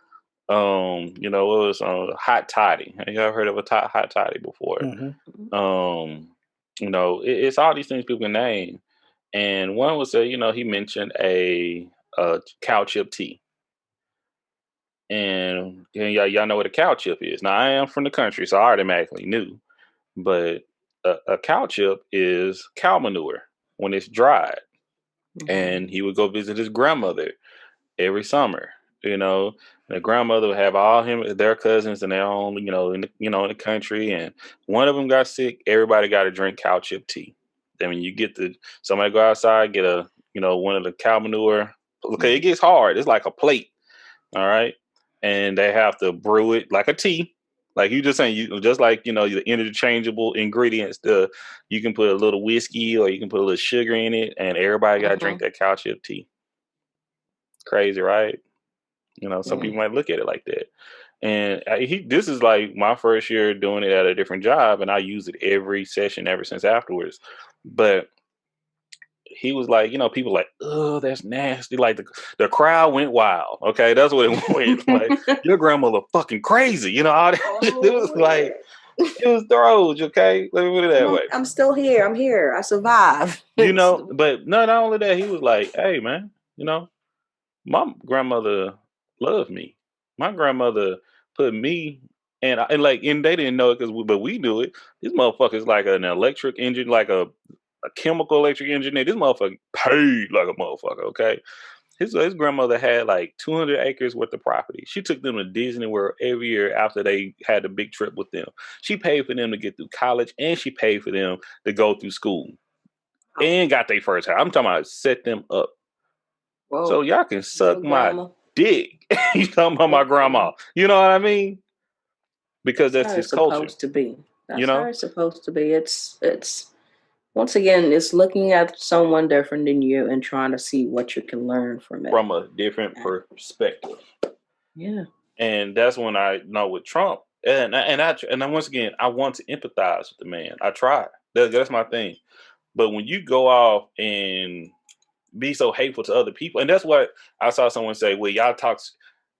S1: You know, it was hot toddy. Have you ever heard of a hot toddy before? You know, it's all these things people can name. And one was you know, he mentioned a cow chip tea. And y'all know what a cow chip is. Now I am from the country, so I automatically knew. But a cow chip is cow manure when it's dried. And he would go visit his grandmother every summer. You know, the grandmother would have all their cousins and their own, you know, in the country, and one of them got sick. Everybody got to drink cow chip tea. Then when you get somebody go outside, get one of the cow manure. Okay, it gets hard. It's like a plate. All right, and they have to brew it like a tea. Like you just saying, just like the interchangeable ingredients. You can put a little whiskey or you can put a little sugar in it, and everybody got to drink that cow chip tea. Crazy, right? You know, some people might look at it like that. And this is like my first year doing it at a different job, and I use it every session ever since afterwards. But he was like, people like, oh, that's nasty. Like the crowd went wild. Okay, that's what it went. Like your grandmother fucking crazy. All that it was like it was throws. Okay, let me put it that way.
S2: I'm still here. I'm here. I survived.
S1: But not only that, he was like, hey man, my grandmother loved me. My grandmother put me and they didn't know it but we knew it. This motherfucker's like an electric engine, like a chemical electric engineer. This motherfucker paid like a motherfucker. Okay, his grandmother had like 200 acres worth of property. She took them to Disney World every year after they had a big trip with them. She paid for them to get through college, and she paid for them to go through school, and got their first house. I'm talking about set them up.
S2: Whoa.
S1: So y'all can suck my dick. You talking about my grandma? You know what I mean? Because that's his culture.
S2: Supposed to be. That's how it's supposed to be. It's once again, it's looking at someone different than you and trying to see what you can learn from it.
S1: From a different perspective.
S2: Yeah.
S1: And that's when I know with Trump. And once again, I want to empathize with the man. I try. That's my thing. But when you go off and be so hateful to other people, and that's what I saw someone say, well,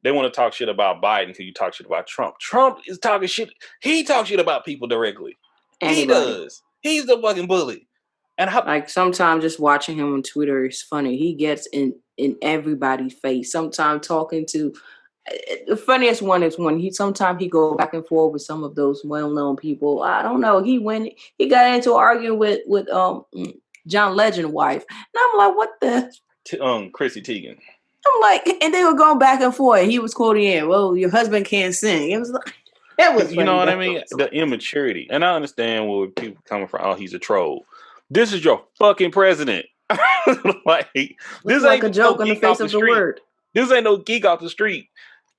S1: they want to talk shit about Biden because you talk shit about Trump. Trump is talking shit. He talks shit about people directly. Anybody. He does. He's the fucking bully. And
S2: like sometimes just watching him on Twitter is funny. He gets in everybody's face. Sometimes talking to the funniest one is when he go back and forth with some of those well-known people. I don't know. He got into arguing with John Legend wife, and I'm like, what the
S1: Chrissy Teigen.
S2: I'm like, and they were going back and forth. He was quoting in, well, your husband can't sing. It was like, that was funny.
S1: You know what I mean? The immaturity. And I understand where people coming from. Oh, he's a troll. This is your fucking president. This ain't
S2: a joke on the face of the word.
S1: This ain't no geek off the street.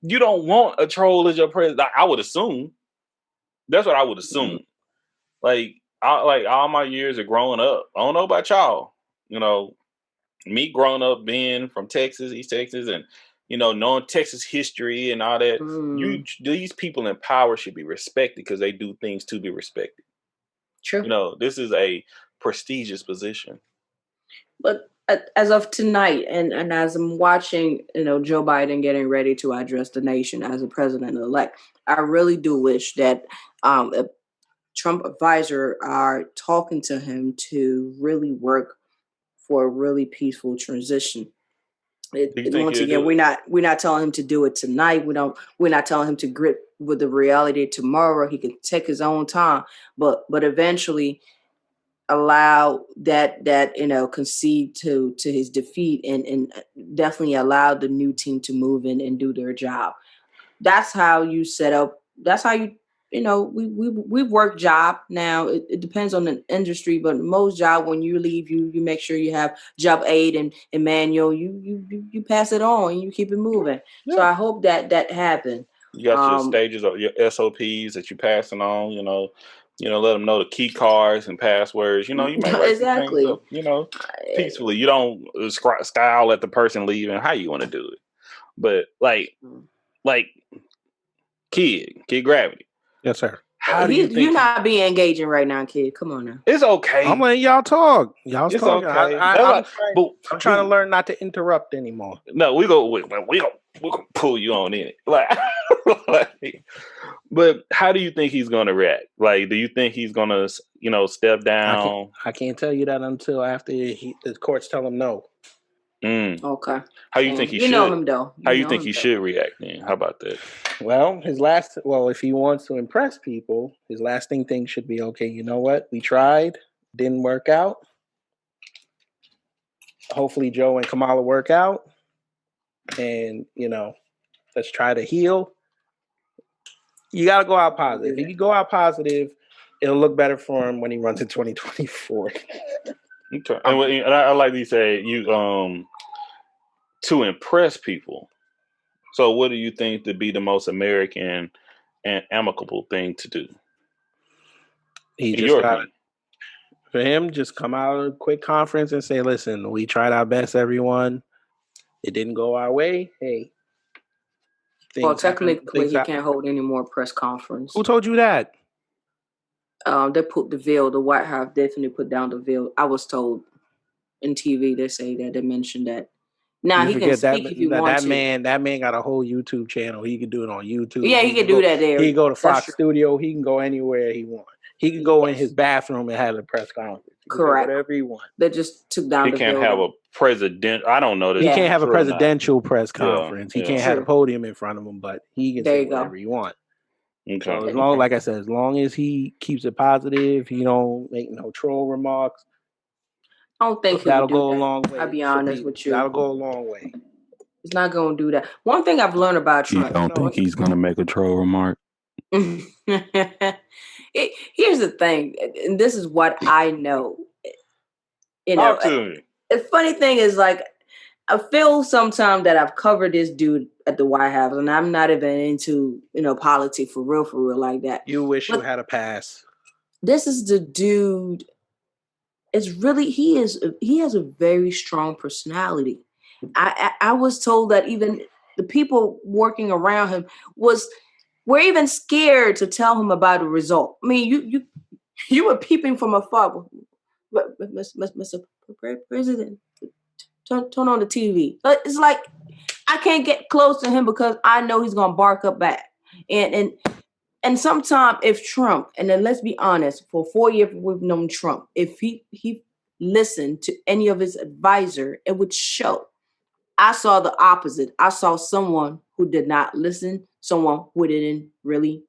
S1: You don't want a troll as your president. I would assume. That's what I would assume. Like all my years of growing up. I don't know about y'all. Me growing up being from Texas, East Texas, and knowing Texas history and all that, these people in power should be respected because they do things to be respected.
S2: True.
S1: This is a prestigious position.
S2: But as of tonight, and as I'm watching, Joe Biden getting ready to address the nation as a president-elect, I really do wish that a Trump advisor are talking to him to really work for a really peaceful transition. Once again, we're not telling him to do it tonight. We're not telling him to grip with the reality tomorrow. He can take his own time, but eventually allow that concede to his defeat and definitely allow the new team to move in and do their job. That's how you set up. That's how we work job now. It depends on the industry, but most job when you leave, you make sure you have job aid and manual. You pass it on and you keep it moving. Yeah. So I hope that happened.
S1: You got your stages of your SOPs that you passing on. Let them know the key cards and passwords. You might write
S2: exactly.
S1: some things up, peacefully. You don't scowl at the person leaving. How you want to do it? But like kid gravity.
S3: Yes, sir.
S1: How do you think
S2: you're not being engaging right now, kid? Come on now.
S1: It's okay.
S3: I'm letting y'all talk. Y'all's
S1: it's
S3: talking.
S1: Okay.
S3: I'm trying to learn not to interrupt anymore.
S1: No, we go pull you on in it. But how do you think he's going to react? Like, do you think he's going to, step down?
S3: I can't tell you that until after the courts tell him no.
S2: Okay.
S1: How you think he should?
S2: You know him though.
S1: How you think he should react then? How about that?
S3: Well, if he wants to impress people, his lasting thing should be, okay, you know what? We tried, didn't work out. Hopefully Joe and Kamala work out. And, let's try to heal. You got to go out positive. If you go out positive, it'll look better for him when he runs in 2024.
S1: Okay. And I like you say to impress people. So what do you think to be the most American and amicable thing to do?
S3: He just for him, just come out of a quick conference and say, listen, we tried our best, everyone. It didn't go our way. Hey.
S2: Well, technically, he can't hold any more press conference.
S3: Who told you that?
S2: They put the veil. The White House definitely put down the veil. I was told in TV, they say that, they mentioned that. Now he can speak if you want to.
S3: That man got a whole YouTube channel. He can do it on YouTube.
S2: Yeah, he can do that there.
S3: He can go to Fox Studio. He can go anywhere he wants. He can go in his bathroom and have a press conference.
S2: Correct.
S3: Whatever he wants.
S2: They just took down the veil.
S1: He can't have a president. I don't know this.
S3: He can't have a presidential press conference.
S1: Yeah,
S3: he can't have a podium in front of him, but he can say whatever he wants.
S1: Okay.
S3: So as long as he keeps it positive, he don't make no troll remarks.
S2: I don't think
S3: that'll go a long way.
S2: I'll be honest with you.
S3: That'll go a long way.
S2: He's not going to do that. One thing I've learned about Trump.
S1: You don't think he's going to make a troll remark?
S2: Here's the thing, and this is what I know.
S1: Talk to me.
S2: The funny thing is, like, I feel sometimes that I've covered this dude at the White House, and I'm not even into, politics for real like that.
S3: You wish you had a pass.
S2: This is the dude. It's really he has a very strong personality. I was told that even the people working around him were even scared to tell him about the result. I mean, you were peeping from afar. Mr. President, turn on the TV. But it's like I can't get close to him because I know he's gonna bark up back. And sometimes if Trump, and then let's be honest, for 4 years we've known Trump, if he listened to any of his advisor, it would show. I saw the opposite. I saw someone who did not listen, someone who didn't really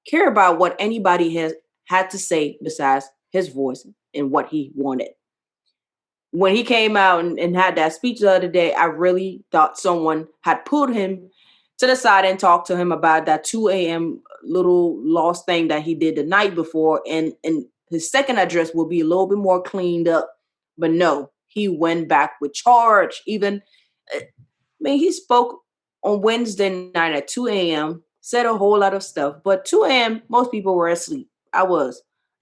S2: care about what anybody had to say besides his voice and what he wanted. When he came out and had that speech the other day, I really thought someone had pulled him to the side and talked to him about that 2 a.m. little lost thing that he did the night before. And his second address will be a little bit more cleaned up. But no, he went back with charge. He spoke on Wednesday night at 2 a.m., said a whole lot of stuff. But 2 a.m., most people were asleep. I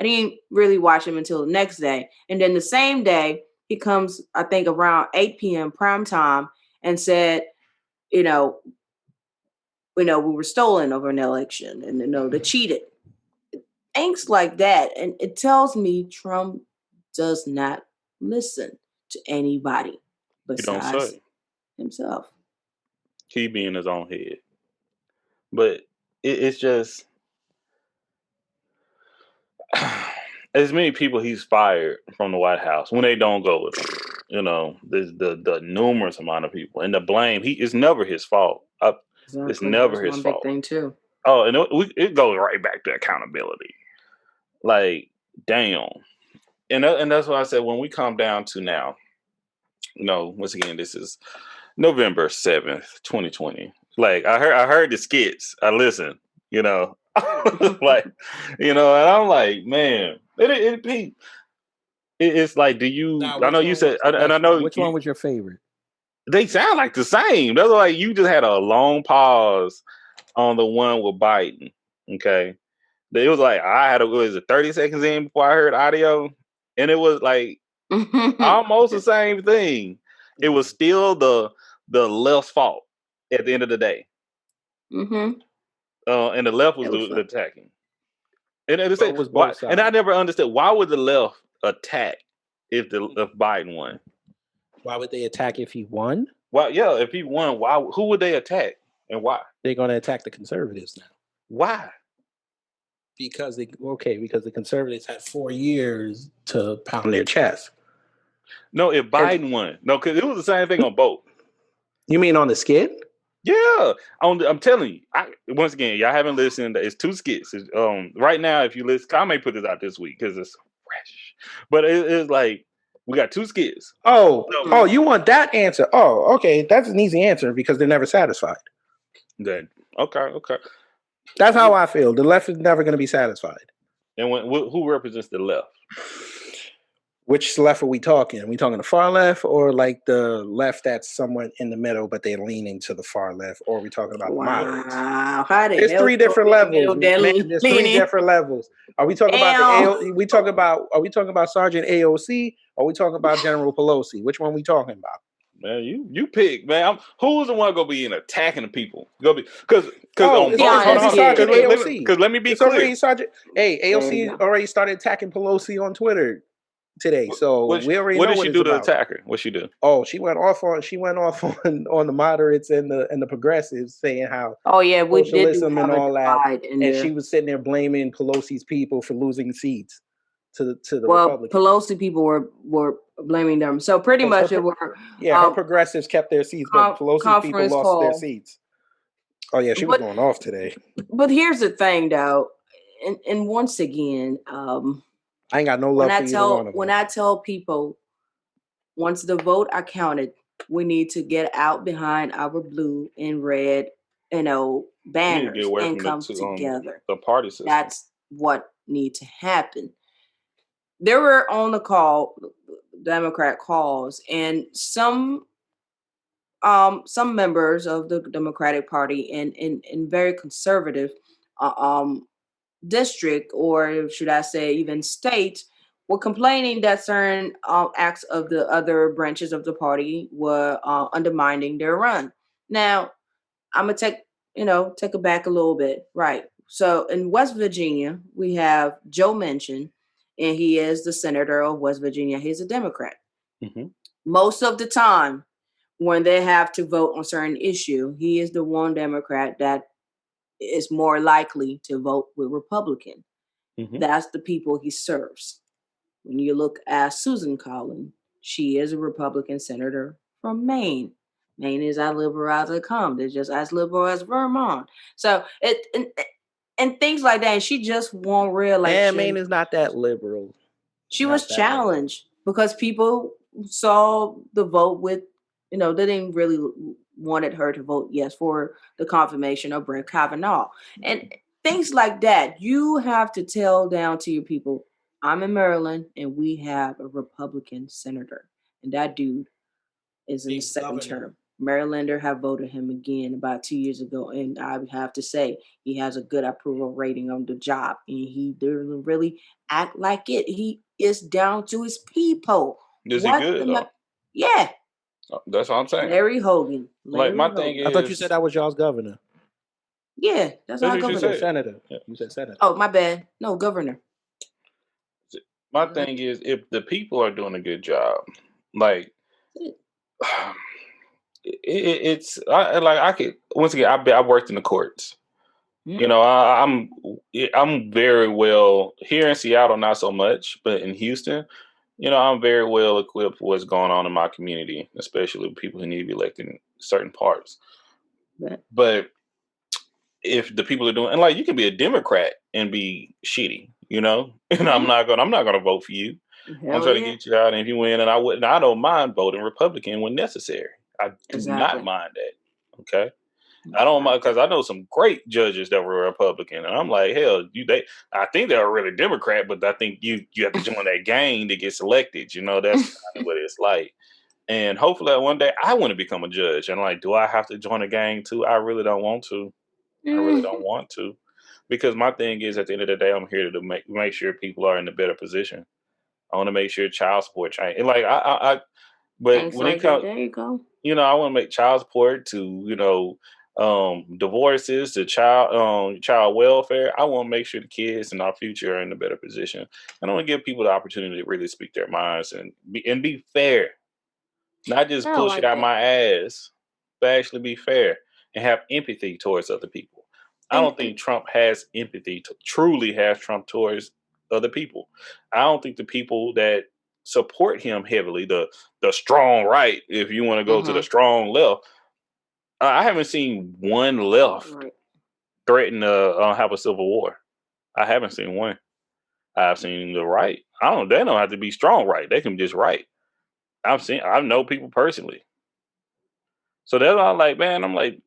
S2: didn't really watch him until the next day. And then the same day, he comes, I think, around 8 p.m. prime time and said, we were stolen over an election and, they cheated. Things like that. And it tells me Trump does not listen to anybody
S1: He don't
S2: besides
S1: say.
S2: himself.
S1: He be in his own head. But it's just as many people he's fired from the White House when they don't go with him. There's the numerous amount of people, and the blame it's never his fault. It's
S2: Exactly.
S1: never
S2: That's
S1: his
S2: one big
S1: fault.
S2: thing too.
S1: Oh, and it goes right back to accountability. Like, damn, and that's why I said when we come down to now, once again, this is November 7th, 2020. Like I heard the skits. I listened. Like, and I'm like, man, it's like, do you?
S3: Now,
S1: I know you said, and I know
S3: which one was your favorite?
S1: They sound like the same. That's like you just had a long pause on the one with Biden. Okay, it was like I had 30 seconds in before I heard audio, and it was like almost the same thing. It was still the left's fault at the end of the day.
S2: Mm-hmm.
S1: And the left was attacking. And they say,
S3: it was
S1: why?
S3: both sides.
S1: And I never understood why would the left attack if Biden won?
S3: Why would they attack if he won?
S1: Well, yeah, if he won, why? Who would they attack and why?
S3: They're going to attack the conservatives now.
S1: Why?
S3: Because the conservatives had 4 years to pound their chest.
S1: No, if Biden won, no, because it was the same thing on both.
S3: You mean on the skit?
S1: Yeah, I'm telling you. Once again, y'all haven't listened. It's 2 skits. Right now, if you listen, I may put this out this week because it's so fresh. But it's like we got 2 skits.
S3: Oh, you want that answer? Oh, okay, that's an easy answer because they're never satisfied.
S1: Then okay.
S3: That's how I feel. The left is never going to be satisfied.
S1: And who represents the left?
S3: Which left are we talking? Are we talking the far left or like the left that's somewhat in the middle, but they're leaning to the far left? Or are we talking about the moderates? There's 3 different levels. There's 3 different levels. Are we talking about Are we talking about Sergeant AOC? Or are we talking about General Pelosi? Which one are we talking about?
S1: Man, you pick, man. Who's the one gonna be attacking the people? Because let me be clear.
S3: Sergeant. Hey, AOC already started attacking Pelosi on Twitter today. So we already know
S1: what did she do to attack her? What she do?
S3: Oh, she went off on the moderates and the progressives, saying how
S2: we
S3: socialism
S2: did
S3: and all that,
S2: and
S3: she was sitting there blaming Pelosi's people for losing seats to the Republicans.
S2: Pelosi people were blaming them. So pretty much
S3: her progressives kept their seats, but Pelosi's people lost their seats. Oh yeah, she was going off today.
S2: But here's the thing, though, and once again,
S3: I ain't got no love for either one of them.
S2: When I tell people, once the vote are counted, we need to get out behind our blue and red, banners and come together.
S1: The party system.
S2: That's what needs to happen. There were on the call, Democrat calls, and some members of the Democratic Party in very conservative district, or should I say even state, were complaining that certain acts of the other branches of the party were undermining their run. Now, I'm gonna take it back a little bit, right? So in West Virginia, we have Joe Manchin, and he is the senator of West Virginia. He's a Democrat.
S1: Mm-hmm.
S2: Most of the time, when they have to vote on certain issue, he is the one Democrat that is more likely to vote with Republican.
S1: Mm-hmm.
S2: That's the people he serves. When you look at Susan Collins, she is a Republican senator from Maine. Maine is as liberal as it comes. It's just as liberal as Vermont. So and things like that. And she just won re-election.
S3: And Maine is not that liberal.
S2: She was challenged because people saw the vote with, they didn't really wanted her to vote yes for the confirmation of Brett Kavanaugh. And things like that. You have to tell down to your people, I'm in Maryland and we have a Republican senator. And that dude is in his second term. Marylander have voted him again about 2 years ago. And I have to say, he has a good approval rating on the job. And he doesn't really act like it. He is down to his people.
S1: Is he good, though?
S2: Yeah.
S1: That's what I'm saying.
S2: Larry Hogan.
S1: Thing is,
S3: I thought you said that was y'all's governor.
S2: Yeah, that's our governor.
S3: You said senator. Yeah. You said senator.
S2: Oh, my bad. No, governor.
S1: My thing is, if the people are doing a good job, Like, I could once again. I worked in the courts. You know, I'm very well here in Seattle, not so much, but in Houston, you know, I'm very well equipped for what's going on in my community, especially with people who need to be elected in certain parts. But if the people are doing, and like, you can be a Democrat and be shitty, you know, and I'm not gonna vote for you. I'm trying to get you out, and if you win, and I don't mind voting Republican when necessary. I do not mind that. Okay. I don't mind, because I know some great judges that were Republican, and I'm like, hell, I think they're really Democrat, but I think you have to join that gang to get selected. You know, that's kind of what it's like. And hopefully one day I want to become a judge. And like, do I have to join a gang too? I really don't want to. I really don't want to, because my thing is, at the end of the day, I'm here to make sure people are in a better position. I want to make sure child support change. And like but when it comes,
S2: there you go.
S1: You know, I want to make child support to, you know, divorces to child welfare. I want to make sure the kids in our future are in a better position. I want to give people the opportunity to really speak their minds and be fair, not just push it out my ass, but actually be fair and have empathy towards other people. I don't think Trump has empathy truly has Trump towards other people. I don't think the people that support him heavily, the strong right, if you want to go to the strong left, I haven't seen one left threaten to have a civil war. I haven't seen one. I've seen the right. They don't have to be strong right. They can just right. I know people personally. So that's all, like, man, I'm like,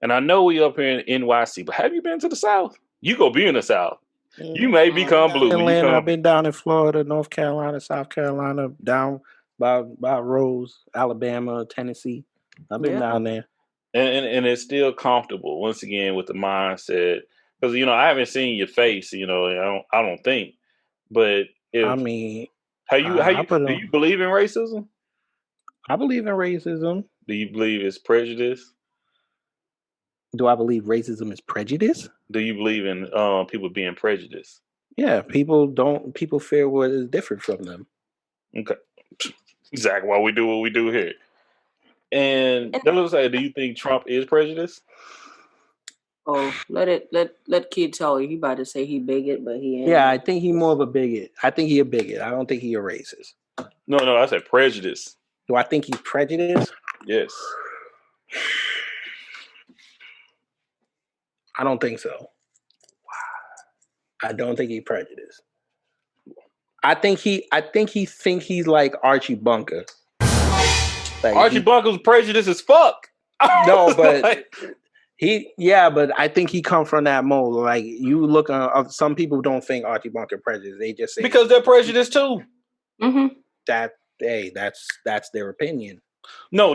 S1: and I know we up here in NYC, but have you been to the South? You go be in the South. You may become blue.
S3: Atlanta, I've been down in Florida, North Carolina, South Carolina, down by Rose, Alabama, Tennessee. I've been down there.
S1: And it's still comfortable, once again, with the mindset, because, you know, I haven't seen your face, you know, I don't think, but if
S3: I mean,
S1: do you believe in racism?
S3: I believe in racism.
S1: Do you believe it's prejudice?
S3: Do I believe racism is prejudice?
S1: Do you believe in people being prejudiced?
S3: Yeah, people fear what is different from them.
S1: Okay, exactly why we do what we do here. And that was say, do you think Trump is prejudiced?
S2: Oh, let Kid tell you. He about to say he bigot, but he ain't.
S3: Yeah, I think he more of a bigot. I think he a bigot. I don't think he a racist.
S1: No, I said prejudice.
S3: Do I think he's prejudiced?
S1: Yes.
S3: I don't think so. I don't think he's prejudiced. I think he think he's like Archie Bunker.
S1: Like Archie Bunker's prejudiced as fuck.
S3: No, but but I think he come from that mold. Like, you look on some people don't think Archie Bunker prejudiced. They just say
S1: because they're prejudiced too.
S3: That's their opinion.
S1: No.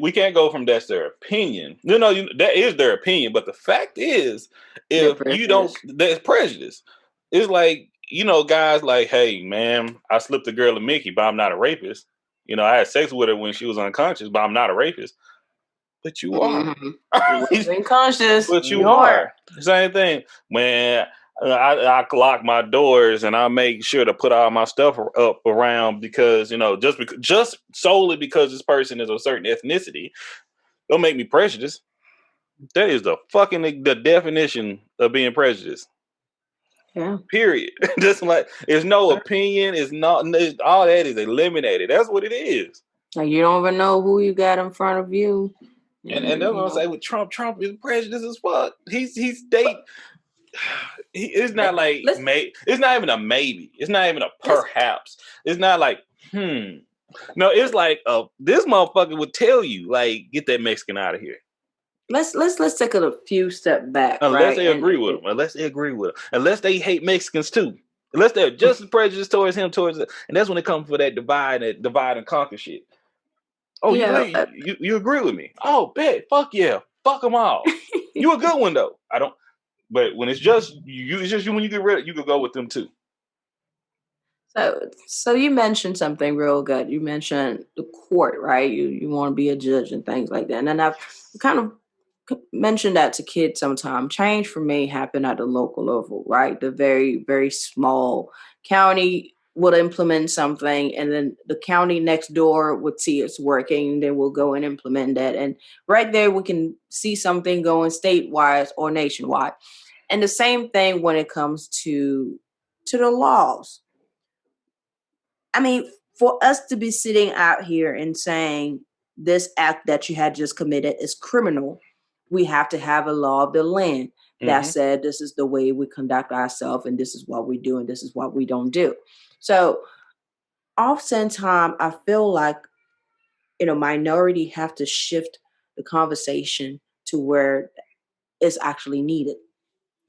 S1: We can't go from that's their opinion. No, that is their opinion. But the fact is, if you don't, that's prejudice. It's like, you know, guys like, hey, man, I slipped a girl a Mickey, but I'm not a rapist. You know, I had sex with her when she was unconscious, but I'm not a rapist. But you are.
S2: He's unconscious.
S1: But you are. Same thing. Man, I lock my doors and I make sure to put all my stuff up around because, you know, just solely because this person is a certain ethnicity, don't make me prejudiced. That is the definition of being prejudiced.
S2: Yeah.
S1: Period. Just like, there's no opinion. It's not. All that is eliminated. That's what it is.
S2: Like, you don't even know who you got in front of you.
S1: And that's what I say with Trump. Trump is prejudiced as fuck. He's state. It's not like it's not even a maybe. It's not even a perhaps. It's not like No, it's like this motherfucker would tell you, like, get that Mexican out of here.
S2: Let's take a few steps back.
S1: Unless they agree with him. Unless they hate Mexicans too. Unless they're just as prejudiced towards him, and that's when it comes for that divide and conquer shit. Oh, yeah, you agree with me? Oh, bet. Fuck yeah. Fuck them all. You a good one though. I don't. But when it's just you, when you get rid, you could go with them too.
S2: So you mentioned something real good. You mentioned the court, right? You want to be a judge and things like that. And then I've kind of mentioned that to kids sometimes. Change for me happened at the local level, right? The very, very small county will implement something, and then the county next door would see it's working, then we'll go and implement that. And right there, we can see something going statewide or nationwide. And the same thing when it comes to the laws. I mean, for us to be sitting out here and saying this act that you had just committed is criminal, we have to have a law of the land that said this is the way we conduct ourselves, and this is what we do, and this is what we don't do. So oftentimes I feel like, minority have to shift the conversation to where it's actually needed.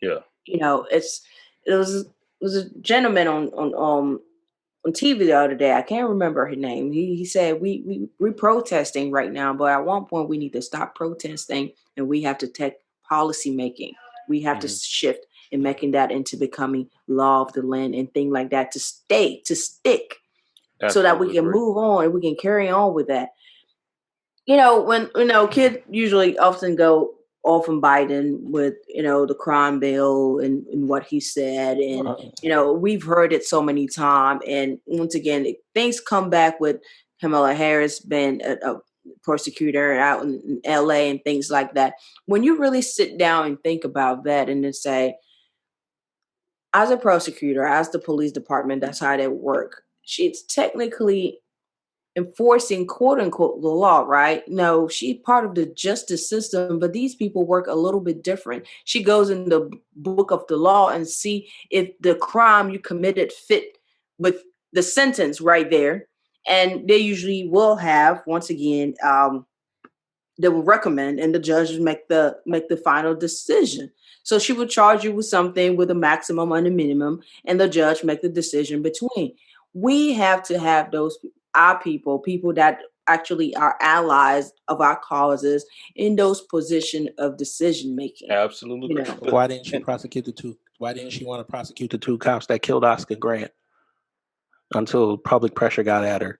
S1: Yeah.
S2: It was a gentleman on TV the other day. I can't remember his name. He said we're protesting right now, but at one point we need to stop protesting and we have to take policy making. We have to shift and making that into becoming law of the land and things like that to stick, absolutely, so that we can move on and we can carry on with that. When kids usually often go off on Biden with the crime bill and what he said, and we've heard it so many times. And once again, things come back with Kamala Harris being a prosecutor out in LA and things like that. When you really sit down and think about that and then say, as a prosecutor, as the police department, that's how they work. She's technically enforcing quote unquote the law, right? No, she's part of the justice system, but these people work a little bit different. She goes in the book of the law and see if the crime you committed fit with the sentence right there. And they usually will have, once again, they will recommend, and the judge make the final decision. So she would charge you with something with a maximum and a minimum, and the judge make the decision between. We have to have our people that actually are allies of our causes in those positions of decision making.
S1: Absolutely.
S3: Why didn't she prosecute the two? Why didn't she want to prosecute the two cops that killed Oscar Grant until public pressure got at her?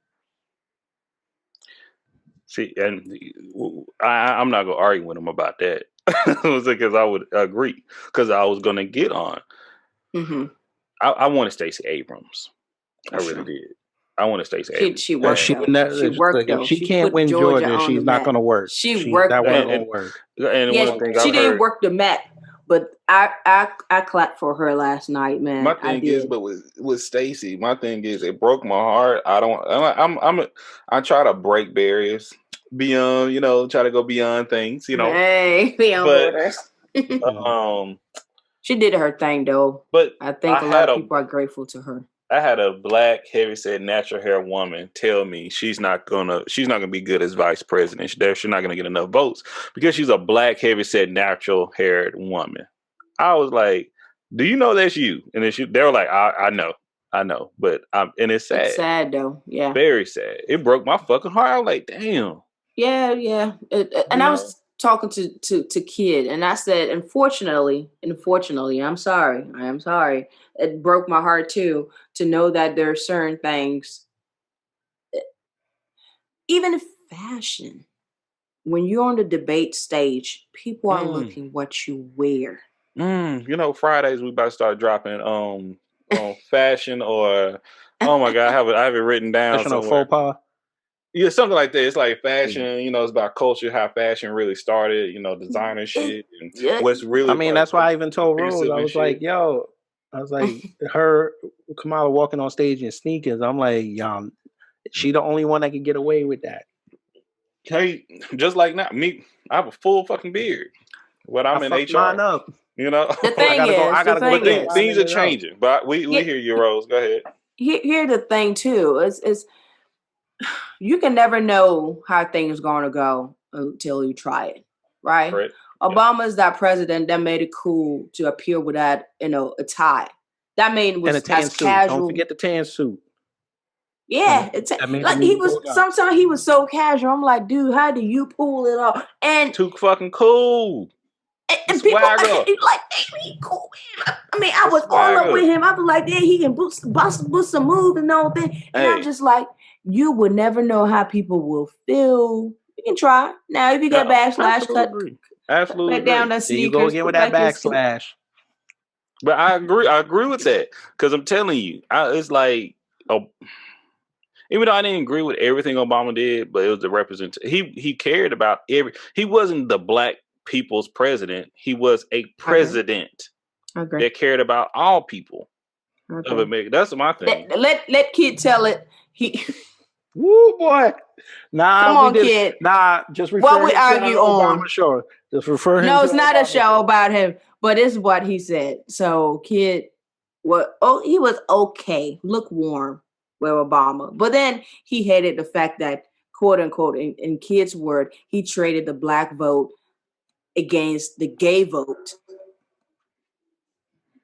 S1: See, and I'm not gonna argue with him about that because I would agree because I was gonna get on. I wanted Stacey Abrams. I really did. I want to Stacey Abrams.
S2: She worked. She worked.
S3: If she can't win Georgia, she's not going to work.
S2: She worked.
S3: That wasn't going to work.
S2: And she didn't work the MAC, but I clapped for her last night, man.
S9: My thing is, but with Stacey, my thing is, it broke my heart. I try to break barriers beyond, try to go beyond things,
S2: Hey, beyond borders. She did her thing though.
S1: But
S2: I think a lot of people are grateful to her.
S1: I had a black, heavyset, natural hair woman tell me she's not gonna be good as vice president. She's not gonna get enough votes because she's a black, heavyset, natural haired woman. I was like, "Do you know that's you?" And then they were like, "I know," but and it's sad.
S2: It's sad though, yeah, very sad.
S1: It broke my fucking heart. I was like, "Damn."
S2: Yeah. And I was talking to Kid, and I said, unfortunately, I'm sorry. I am sorry. It broke my heart too to know that there are certain things, even in fashion, when you're on the debate stage, people are looking what you wear.
S1: Fridays we about to start dropping on fashion or oh my God, I have it written down.
S3: Fashion or faux pas.
S1: Yeah, something like that. It's like fashion, it's about culture, how fashion really started, designer shit and what's really.
S3: I mean, that's why I even told Rose, I was like, Kamala walking on stage in sneakers. I'm like, she the only one that can get away with that.
S1: Hey, just like now, me, I have a full fucking beard. But I'm in HR.
S3: Mine up.
S2: The thing
S1: things are changing, but we hear you, Rose. Go ahead.
S2: Here's the thing too is you can never know how things going to go until you try it, right?
S1: Right.
S2: Obama is that president that made it cool to appear with that, a tie. That made was
S3: and a tan
S2: as
S3: suit.
S2: casual.
S3: Don't forget the tan suit.
S2: Yeah, he was. Sometimes he was so casual. I'm like, dude, how do you pull it off? And
S1: too fucking cool.
S2: And people like, he cool. I mean, I was all up with him. I was like, yeah, he can bust some moves and all that. And I'm just like, you would never know how people will feel. You can try. Now, if you get backslash, cut back down that sneakers.
S3: You go again with that backslash.
S1: But I agree with that because I'm telling you, it's like
S9: even though I didn't agree with everything Obama did, but it was the representation. He cared about he wasn't the black people's president. He was a president that cared about all people of America. That's my thing.
S2: Let Kid tell it.
S3: Woo, boy. Nah,
S2: come on, Kid.
S3: Nah, just refer
S2: what we
S3: him
S2: argue
S3: to
S2: on
S3: Obama show. Just refer him.
S2: No,
S3: to
S2: it's not
S3: Obama
S2: a show about him, but it's what he said. So, Kid, he was okay, lukewarm with Obama, but then he hated the fact that, quote unquote, in Kid's word, he traded the black vote against the gay vote.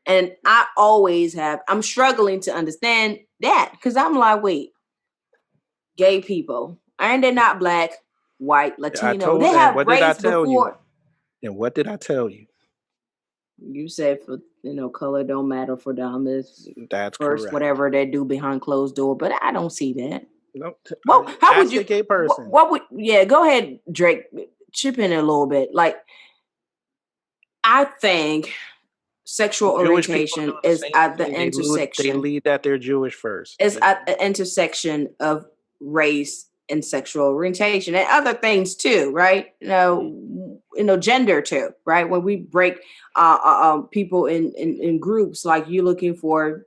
S2: And I'm struggling to understand that, because I'm like, wait, gay people, aren't they not black, white, Latino? They have race before.
S3: And what did I tell you?
S2: You said color don't matter for them.
S3: That's
S2: first
S3: correct.
S2: Whatever they do behind closed door, but I don't see that.
S3: No.
S2: Well, how would you?
S3: A gay person.
S2: What would? Yeah, go ahead, Drake. Chip in a little bit. Like, I think sexual orientation is at the intersection.
S3: They lead that they're Jewish first.
S2: It's at the intersection of race and sexual orientation and other things too, right? Gender too, right? When we break people in groups, like you looking for,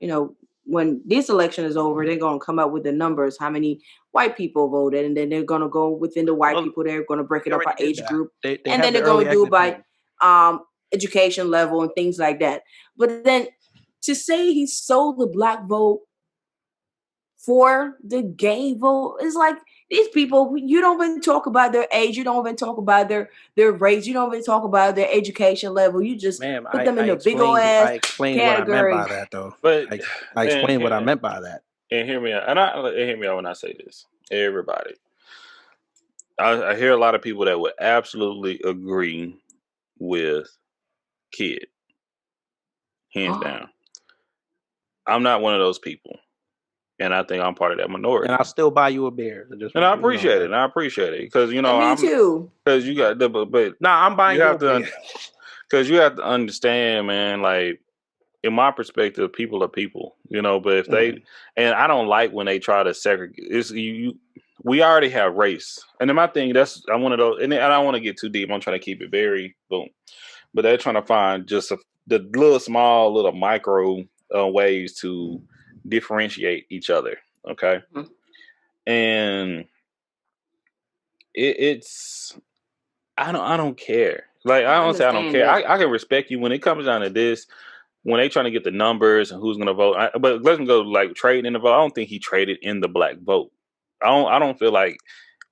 S2: when this election is over, they're going to come up with the numbers, how many white people voted, and then they're going to go within the white people, they're going to break it up by age group, and then they're going to do it by education level and things like that. But then to say he sold the black vote for the gay vote is like, these people, you don't even talk about their age, you don't even talk about their race, you don't even talk about their education level. You just put them in a big old ass
S3: I explained
S2: category.
S3: what I meant by that, though.
S9: But
S3: I explained what I meant by that.
S9: And hear me out. And hear me out when I say this. Everybody, I hear a lot of people that would absolutely agree with Kid, hands down. I'm not one of those people. And I think I'm part of that minority.
S3: And I'll still buy you a beer.
S9: And I appreciate it. And I appreciate it. Because,
S2: me too.
S9: Because you got, but
S3: I'm buying you a beer.
S9: Because you have to understand, man, like, in my perspective, people are people, but if they, and I don't like when they try to segregate, we already have race. And then my thing, I'm one of those, and I don't want to get too deep. I'm trying to keep it very boom. But they're trying to find just the little micro ways to differentiate each other, okay? And it's I don't care. Like, I don't say I don't care. I can respect you when it comes down to this. When they trying to get the numbers and who's going to vote, but let him go like trade in the vote. I don't think he traded in the black vote. I don't feel like.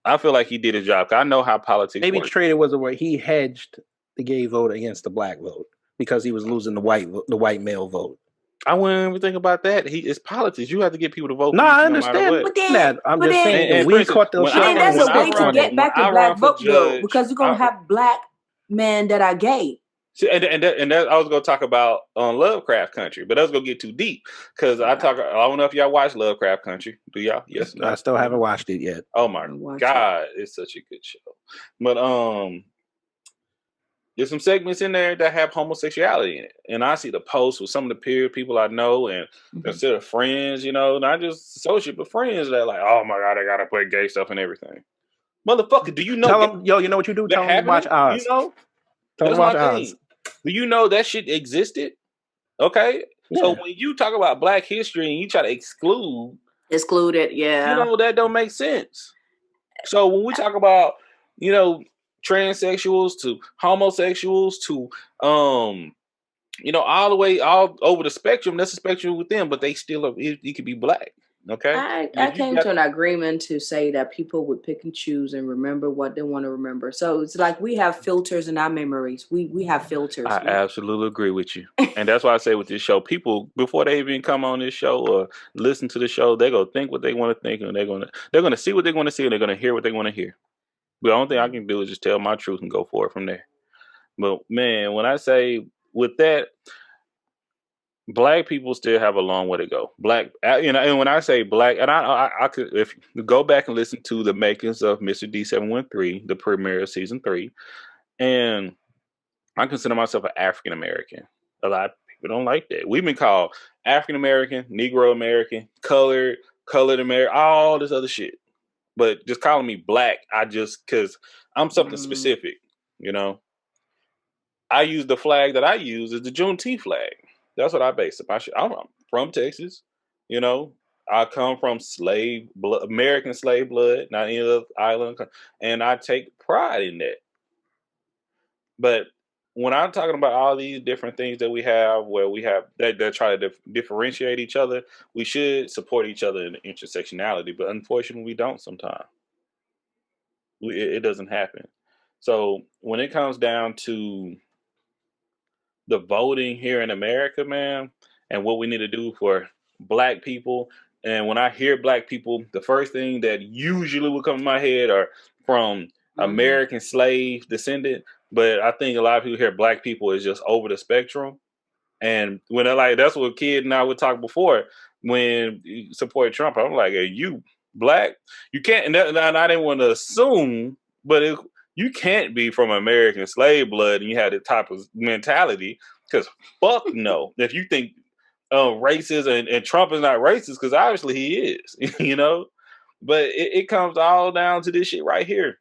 S9: I feel like he did his job. I know how politics.
S3: Maybe
S9: work.
S3: traded was the word. He hedged the gay vote against the black vote because he was losing the white male vote.
S9: I wouldn't even think about that. It's politics. You have to get people to vote.
S3: No, I understand that. I'm just saying, if we caught those shots,
S2: there's a way to get back the black vote, though, because you're gonna have black men that are gay.
S9: And that I was gonna talk about on Lovecraft Country, but I was gonna get too deep because I don't know if y'all watch Lovecraft Country. Do y'all? Yes.
S3: I still haven't watched it yet.
S9: Oh my God, it's such a good show. But there's some segments in there that have homosexuality in it, and I see the posts with some of the peer people I know and consider friends, not just associate, but friends that are like, oh my God, I gotta put gay stuff and everything. Motherfucker, do you know?
S3: Tell them, you know what you do? Tell them to watch Oz.
S9: Tell them to watch Oz. Do you know that shit existed? Okay, so when you talk about Black history and you try to exclude
S2: it,
S9: that don't make sense. So when we talk about, transsexuals to homosexuals to all over the spectrum, that's a spectrum with them, but they still you could be Black. Okay,
S2: I came to an agreement to say that people would pick and choose and remember what they want to remember. So it's like we have filters in our memories. We have filters.
S9: I absolutely agree with you, and that's why I say with this show, people before they even come on this show or listen to the show, they're gonna think what they want to think, and they're gonna see what they want to see, and they're gonna hear what they want to hear. But the only thing I can do is just tell my truth and go for it from there. But man, when I say with that, Black people still have a long way to go. And when I say Black, and I could, if you go back and listen to the makings of Mr. D713, the premiere of season 3, and I consider myself an African American. A lot of people don't like that. We've been called African American, Negro American, colored, colored American, all this other shit. But just calling me black, because I'm something specific, you know. I use the flag that I use is the Juneteenth flag. That's what I base it. I'm from Texas, you know. I come from American slave blood, not any other island, and I take pride in that. But when I'm talking about all these different things that we have, where we have that try to differentiate each other, we should support each other in the intersectionality. But unfortunately, we don't sometimes. It doesn't happen. So when it comes down to the voting here in America, man, and what we need to do for black people, and when I hear black people, the first thing that usually would come to my head are from American slave descendant. But I think a lot of people hear black people is just over the spectrum. And when they're like, that's what Kid and I would talk before when you support Trump. I'm like, are you black? You can't, and I didn't want to assume, but you can't be from American slave blood and you have the type of mentality, because fuck no. If you think racist and Trump is not racist, because obviously he is, you know? But it comes all down to this shit right here.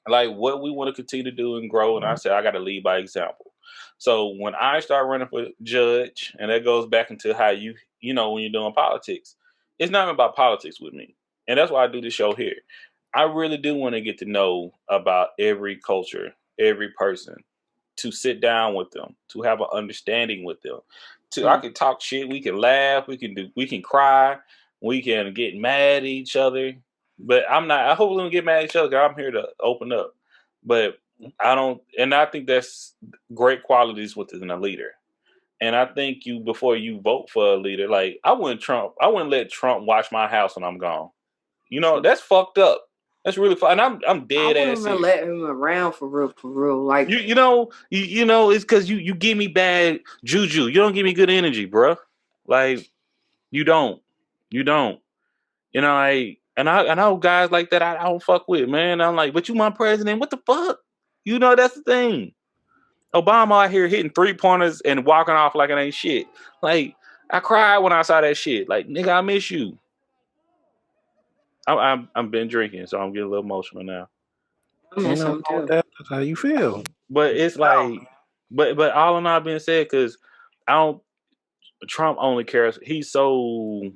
S9: Like what we want to continue to do and grow. And I said, I got to lead by example. So when I start running for judge, and that goes back into how you know, when you're doing politics, it's not about politics with me. And that's why I do the show here. I really do want to get to know about every culture, every person, to sit down with them, to have an understanding with them. I can talk shit, we can laugh, we can cry, we can get mad at each other. But I hope we don't get mad at each other, because I'm here to open up. But I don't, and I think that's great qualities within a leader. And I think before you vote for a leader, like I wouldn't let Trump watch my house when I'm gone. You know, that's fucked up. That's really fun. And I'm dead ass.
S2: I wouldn't even let him around for real. Like
S9: you know, it's because you give me bad juju. You don't give me good energy, bro. Like you don't. You know, I know guys like that. I don't fuck with, man. I'm like, but you my president? What the fuck? You know, that's the thing. Obama out here hitting 3-pointers and walking off like it ain't shit. Like I cried when I saw that shit. Like nigga, I miss you. I've been drinking, so I'm getting a little emotional now.
S2: I miss him too.
S3: That's how you feel.
S9: But it's like, but all in all being said, because Trump only cares. He's so,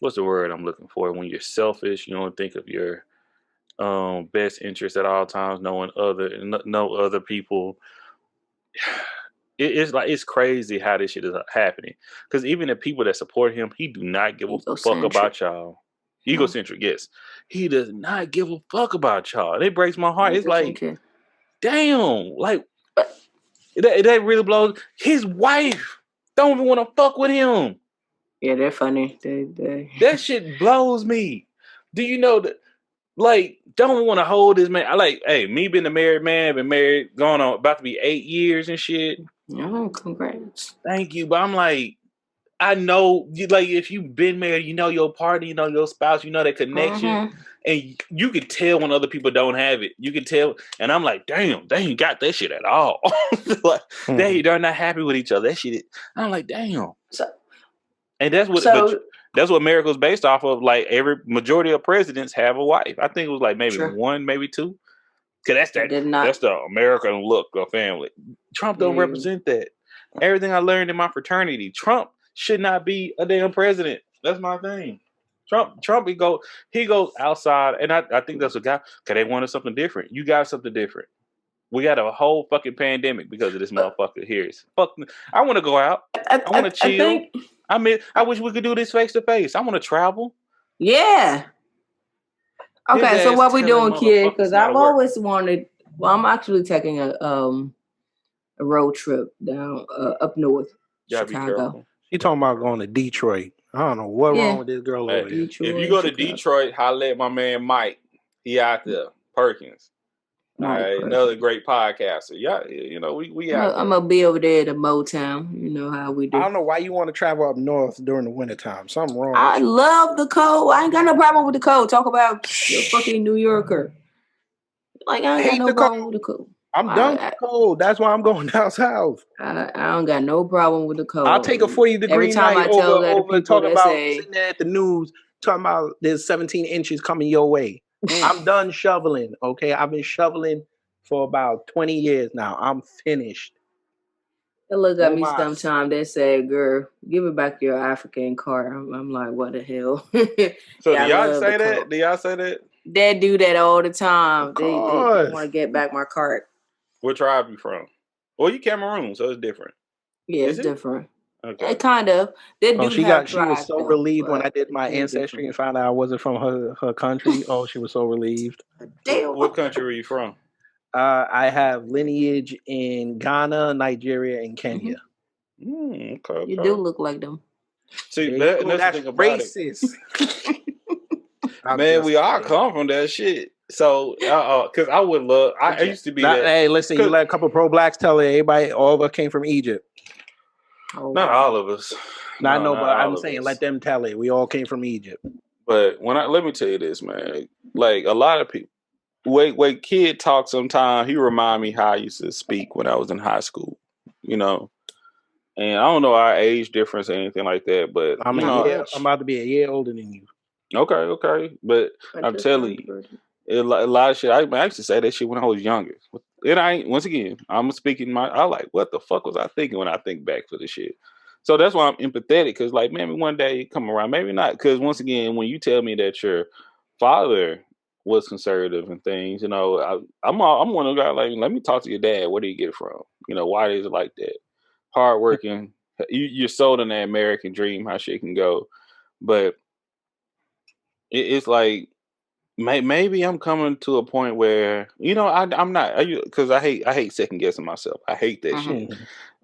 S9: what's the word I'm looking for? When you're selfish, you don't think of your best interest at all times, no other people. It's like, it's crazy how this shit is happening. Because even the people that support him, he do not give a fuck about y'all. Egocentric, yes. He does not give a fuck about y'all. It breaks my heart. It's like, damn, like that really blows. His wife don't even want to fuck with him.
S2: Yeah, they're funny.
S9: That shit blows me. Do you know that? Like, don't want to hold this man. I like, hey, me being a married man, been married, going on about to be 8 years and shit.
S2: Oh, congrats.
S9: Thank you. But I'm like, I know, like, if you've been married, you know your partner, you know your spouse, you know that connection. And you can tell when other people don't have it. You can tell. And I'm like, damn, they ain't got that shit at all. Like, they're not happy with each other. That shit. I'm like, damn. And that's what America's based off of. Like, every majority of presidents have a wife. I think it was like maybe one, maybe two. Because that's the American look of family. Trump don't represent that. Everything I learned in my fraternity, Trump should not be a damn president. That's my thing. Trump, he goes outside, and I think that's a guy, because they wanted something different. You got something different. We got a whole fucking pandemic because of this motherfucker here. I want to go out. I want to chill. I wish we could do this face to face. I want to travel.
S2: Yeah. Okay, so what we doing, kid? Because I've always wanted. Well, I'm actually taking a road trip down up north, Chicago.
S3: She talking about going to Detroit. I don't know what's wrong with this girl over there.
S9: If you go to Detroit, holla at my man Mike. He out there. Perkins. All right, another great podcaster. Yeah, you know, we out there.
S2: I'm going to be over there at Motown. You know how we do.
S3: I don't know why you want to travel up north during the wintertime. Something wrong.
S2: I love the cold. I ain't got no problem with the cold. Talk about your fucking New Yorker. Like, I ain't got no problem with the cold.
S3: I'm done with the cold. That's why I'm going down south.
S2: I don't got no problem with the cold.
S3: I'll take a 40-degree
S2: Every time
S3: night
S2: I tell that to
S3: over
S2: people,
S3: talking
S2: they
S3: about
S2: say,
S3: sitting there at the news talking about there's 17 inches coming your way. I'm done shoveling. Okay, I've been shoveling for about 20 years now. I'm finished.
S2: they look at me sometimes. They say, "Girl, give me back your African car." I'm like, "What the hell?"
S9: So do y'all say that? Do y'all say that?
S2: They do that all the time.
S3: Of
S2: They
S3: course.
S2: want to get back my cart.
S9: What tribe you from? Well, you Cameroon, so it's different.
S2: Yeah, it's different.
S9: Okay.
S2: Kind of. They do
S3: she
S2: have
S3: she was so
S2: though,
S3: relieved when I did my ancestry and found out I wasn't from her country. Oh, she was so relieved.
S9: What country are you from?
S3: I have lineage in Ghana, Nigeria, and Kenya.
S9: Okay.
S2: You do look like them.
S9: See,
S3: that's
S9: the thing about
S3: racist.
S9: Man, we all come from that shit. So, because I would love, I used to be that.
S3: Hey, listen, you let a couple pro blacks tell everybody, all of us came from Egypt.
S9: Not all of us.
S3: I know, but I'm saying let them tell it. We all came from Egypt.
S9: But let me tell you this, man. Like a lot of people, when kid talk sometimes, he remind me how I used to speak when I was in high school. You know, and I don't know our age difference or anything like that, but
S3: I'm about to be a year older than you.
S9: Okay, but I'm telling you, a lot of shit. I used to say that shit when I was younger. It ain't. Once again, I'm speaking I like, what the fuck was I thinking when I think back for this shit? So that's why I'm empathetic, because like maybe one day come around, maybe not. Because once again, when you tell me that your father was conservative and things, you know, I'm one of the guys like, let me talk to your dad. Where do you get it from? You know, why is it like that? Hardworking. You're sold in that American dream, how shit can go, but it's like maybe I'm coming to a point where, you know, I'm not, because I hate second guessing myself. I hate that shit.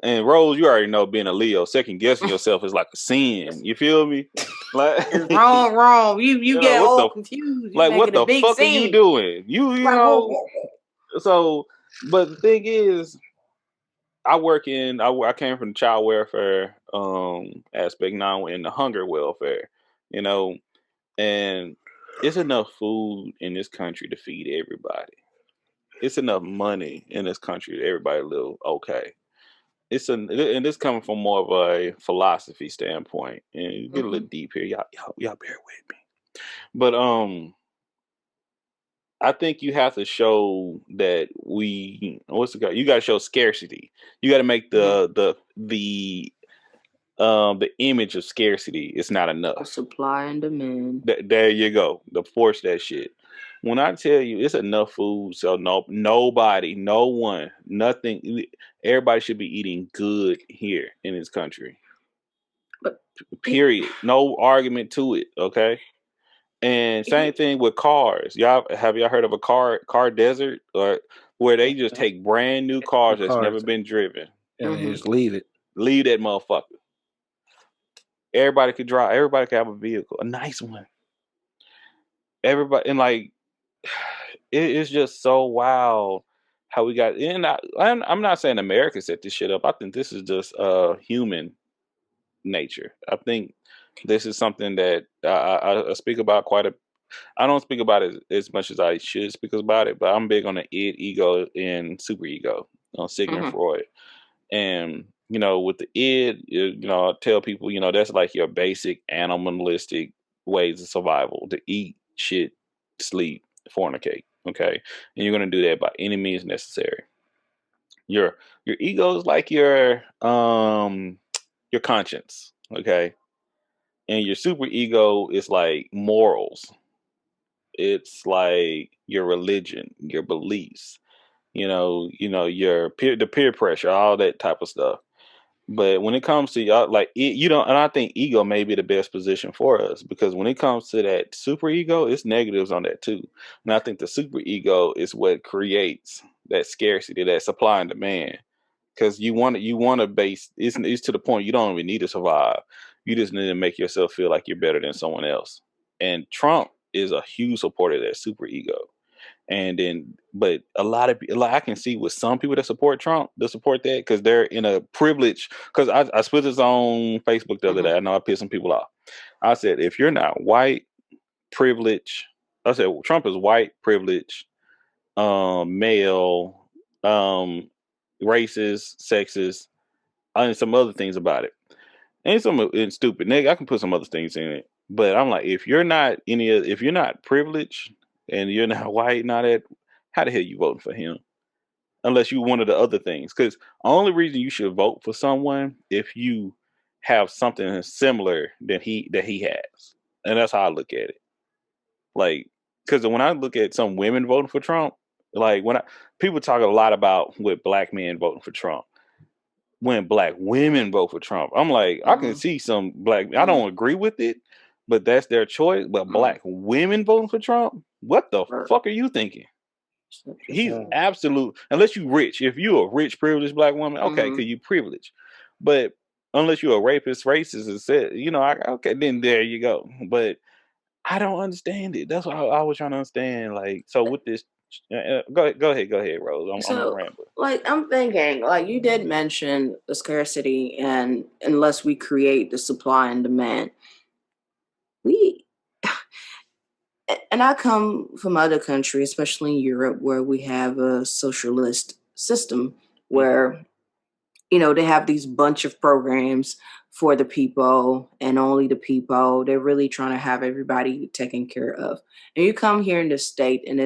S9: And Rose, you already know, being a Leo, second guessing yourself is like a sin. You feel me? Like
S2: it's wrong. You get all confused.
S9: Like what the fuck are you doing? You know. So, but the thing is, I came from the child welfare aspect, now in the hunger welfare, you know, and it's enough food in this country to feed everybody. It's enough money in this country that everybody live okay. And this coming from more of a philosophy standpoint, and you get a little deep here. Y'all bear with me. But I think you have to show that you got to show scarcity. You got to make the image of scarcity. It's not enough.
S2: Supply and demand.
S9: There you go. The force that shit. When I tell you it's enough food, so nobody, no one, nothing. Everybody should be eating good here in this country. Period. No argument to it. Okay. And same thing with cars. Have y'all heard of a car desert, or where they just take brand new cars that's never been driven
S3: and just leave it.
S9: Leave that motherfucker. Everybody could drive. Everybody could have a vehicle, a nice one. Everybody, and like, it's just so wild how we got. And I'm not saying America set this shit up. I think this is just human nature. I think this is something that I speak about I don't speak about it as much as I should speak about it, but I'm big on the id, ego, and super ego on Sigmund Freud. And, you know, with the id, you know, I tell people, you know, that's like your basic animalistic ways of survival: to eat, shit, sleep, fornicate. Okay. And you're going to do that by any means necessary. Your ego is like your conscience. Okay. And your super ego is like morals. It's like your religion, your beliefs, your the peer pressure, all that type of stuff. But when it comes to y'all, like and I think ego may be the best position for us, because when it comes to that super ego, it's negatives on that too. And I think the super ego is what creates that scarcity, that supply and demand. Because you want to base it's to the point you don't even need to survive. You just need to make yourself feel like you're better than someone else. And Trump is a huge supporter of that super ego. And then, but I can see with some people that support Trump, they support that because they're in a privilege. Because I split this on Facebook the other day. I know I pissed some people off. I said, if you're not white, privilege, I said Trump is white, privilege, male, racist, sexist, and some other things about it. And stupid. Nigga, I can put some other things in it. But I'm like, if you're not privileged and you're not white and all that, how the hell you voting for him? Unless you one of the other things. Because the only reason you should vote for someone if you have something similar that he has. And that's how I look at it. Like, because when I look at some women voting for Trump, like people talk a lot about with black men voting for Trump. When black women vote for Trump, I'm like, I can see some black. I don't agree with it, but that's their choice. But black women voting for Trump, what the fuck are you thinking? He's absolute. Unless you rich, if you're a rich, privileged black woman, okay, because you privileged. But unless you're a rapist, racist, and said, okay, then there you go. But I don't understand it. That's what I was trying to understand. Like, so with this. Go ahead, Rose. I'm rambling.
S2: Like, I'm thinking, like, you did mention the scarcity, and unless we create the supply and demand, and I come from other countries, especially in Europe, where we have a socialist system where, they have these bunch of programs for the people and only the people. They're really trying to have everybody taken care of. And you come here in the state, and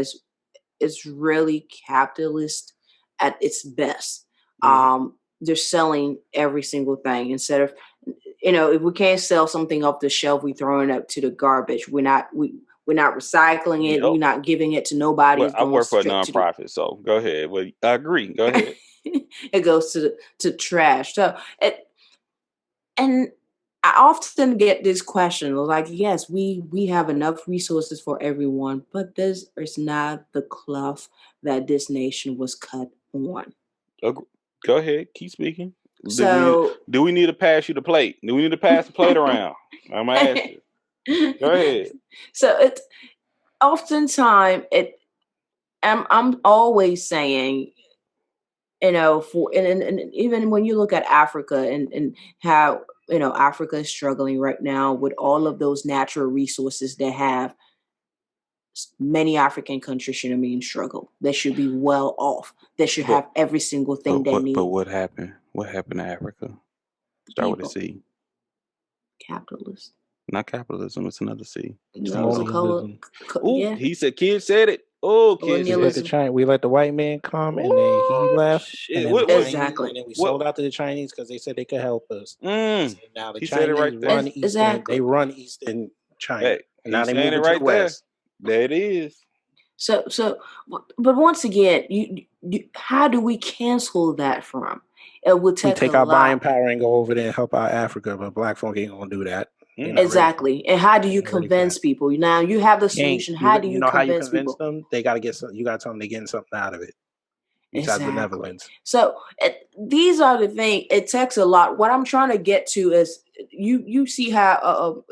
S2: it's really capitalist at its best. They're selling every single thing instead of, if we can't sell something off the shelf, we throwing it up to the garbage. We're not recycling it. Nope. We're not giving it to nobody.
S9: Well, I work for a nonprofit, so go ahead. Well, I agree. Go ahead.
S2: It goes to trash. So and I often get this question, like, yes, we have enough resources for everyone, but this is not the cloth that this nation was cut on.
S9: Go ahead, keep speaking.
S2: So,
S9: do we need to pass you the plate? Do we need to pass the plate around? I'm gonna ask you. Go ahead.
S2: So it's oftentimes I'm always saying, and even when you look at Africa and how Africa is struggling right now with all of those natural resources they have. Many African countries shouldn't be in struggle. They should be well off. They should have every single thing they need.
S9: But what happened? What happened to Africa? Start with a C.
S2: Capitalist.
S9: Not capitalism. It's another C.
S2: Yeah.
S9: He said, "Kids said it." Oh, kids.
S3: We let the white man come, and then he left.
S9: Shit.
S3: And then
S2: Exactly.
S3: And then we sold out to the Chinese because they said they could help us. So now the
S9: He
S3: Chinese
S9: said it right there.
S3: run Eastern.
S2: Exactly.
S3: They run Eastern China.
S9: Hey,
S3: now they
S9: saying
S3: move
S9: it right
S3: to the West.
S9: There it is.
S2: So, but once again, you how do we cancel that from? It would take
S3: we take our buying power and go over there and help out Africa, but black folk ain't gonna do that.
S2: Exactly. And how do you convince people? Now you have the solution. How do you convince people?
S3: Them? They got to get some. You got to tell them they're getting something out of it. Besides benevolence.
S2: So these are the things. It takes a lot. What I'm trying to get to is you see how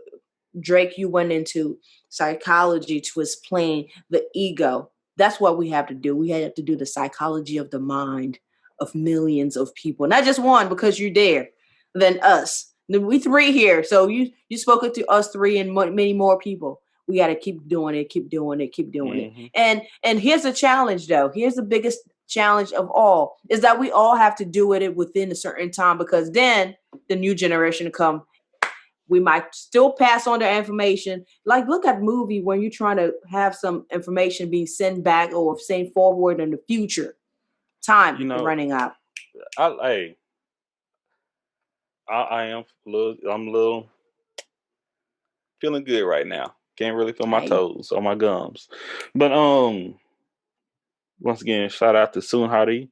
S2: Drake, you went into psychology to explain the ego. That's what we have to do. We have to do the psychology of the mind of millions of people, not just one because you're there, then us. We three here. So you spoke to us three and many more people. We got to keep doing it, keep doing it, keep doing it. And here's the challenge though. Here's the biggest challenge of all is that we all have to do it within a certain time, because then the new generation come. We might still pass on their information. Like, look at movie when you're trying to have some information being sent back or sent forward in the future. Time running out.
S9: I am I'm a little feeling good right now. Can't really feel my toes or my gums. But once again, shout out to Sunhari.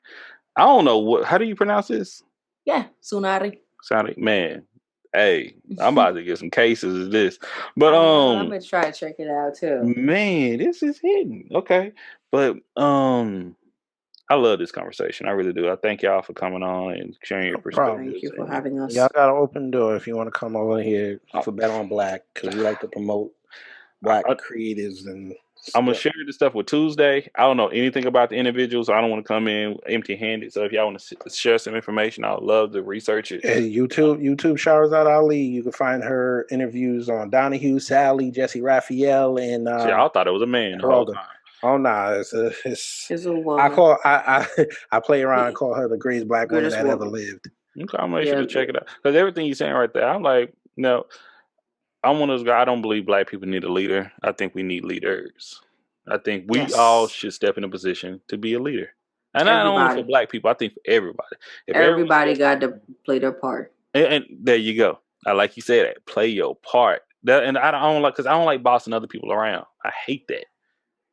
S9: I don't know how do you pronounce this?
S2: Yeah, Sunhari.
S9: Man. Hey, I'm about to get some cases of this. But
S2: I'm gonna try to check it out too.
S9: Man, this is hidden. Okay. But I love this conversation. I really do. I thank y'all for coming on and sharing your perspective.
S2: Thank you for having us.
S3: Y'all got an open door if you want to come over here for Bet on Black, because we like to promote black creatives. And
S9: I'm going to share this stuff with Tuesday. I don't know anything about the individuals. So I don't want to come in empty-handed. So if y'all want to share some information, I would love to research it.
S3: YouTube Shahrazad Ali. You can find her interviews on Donahue, Sally, Jesse Raphael, and
S9: I thought it was a man the whole time.
S3: Oh nah, it's
S2: a woman.
S3: I play around and call her the greatest black woman that ever lived.
S9: Okay, I'm gonna to check it out because everything you're saying right there, I'm like, no, I'm one of those guys. I don't believe black people need a leader. I think we need leaders. I think we all should step in a position to be a leader, and not only for black people. I think for everybody. If
S2: everybody got to play their part,
S9: and there you go. I like you said that. Play your part. And I don't like because I don't like bossing other people around. I hate that.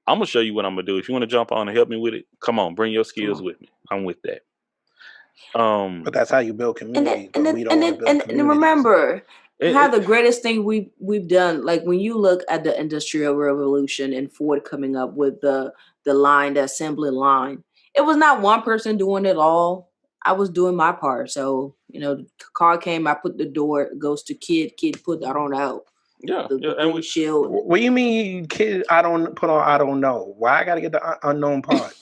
S9: I'm gonna show you what I'm gonna do. If you want to jump on and help me with it, come on, bring your skills with me. I'm with that.
S3: But that's how you build community.
S2: And remember, how the greatest thing we've done, like when you look at the Industrial Revolution and Ford coming up with the assembly line, it was not one person doing it all. I was doing my part. So, the car came, I put the door, it goes to kid put that on out.
S9: Yeah,
S2: and windshield.
S3: What do you mean, kid? I don't know. Why I got to get the unknown part?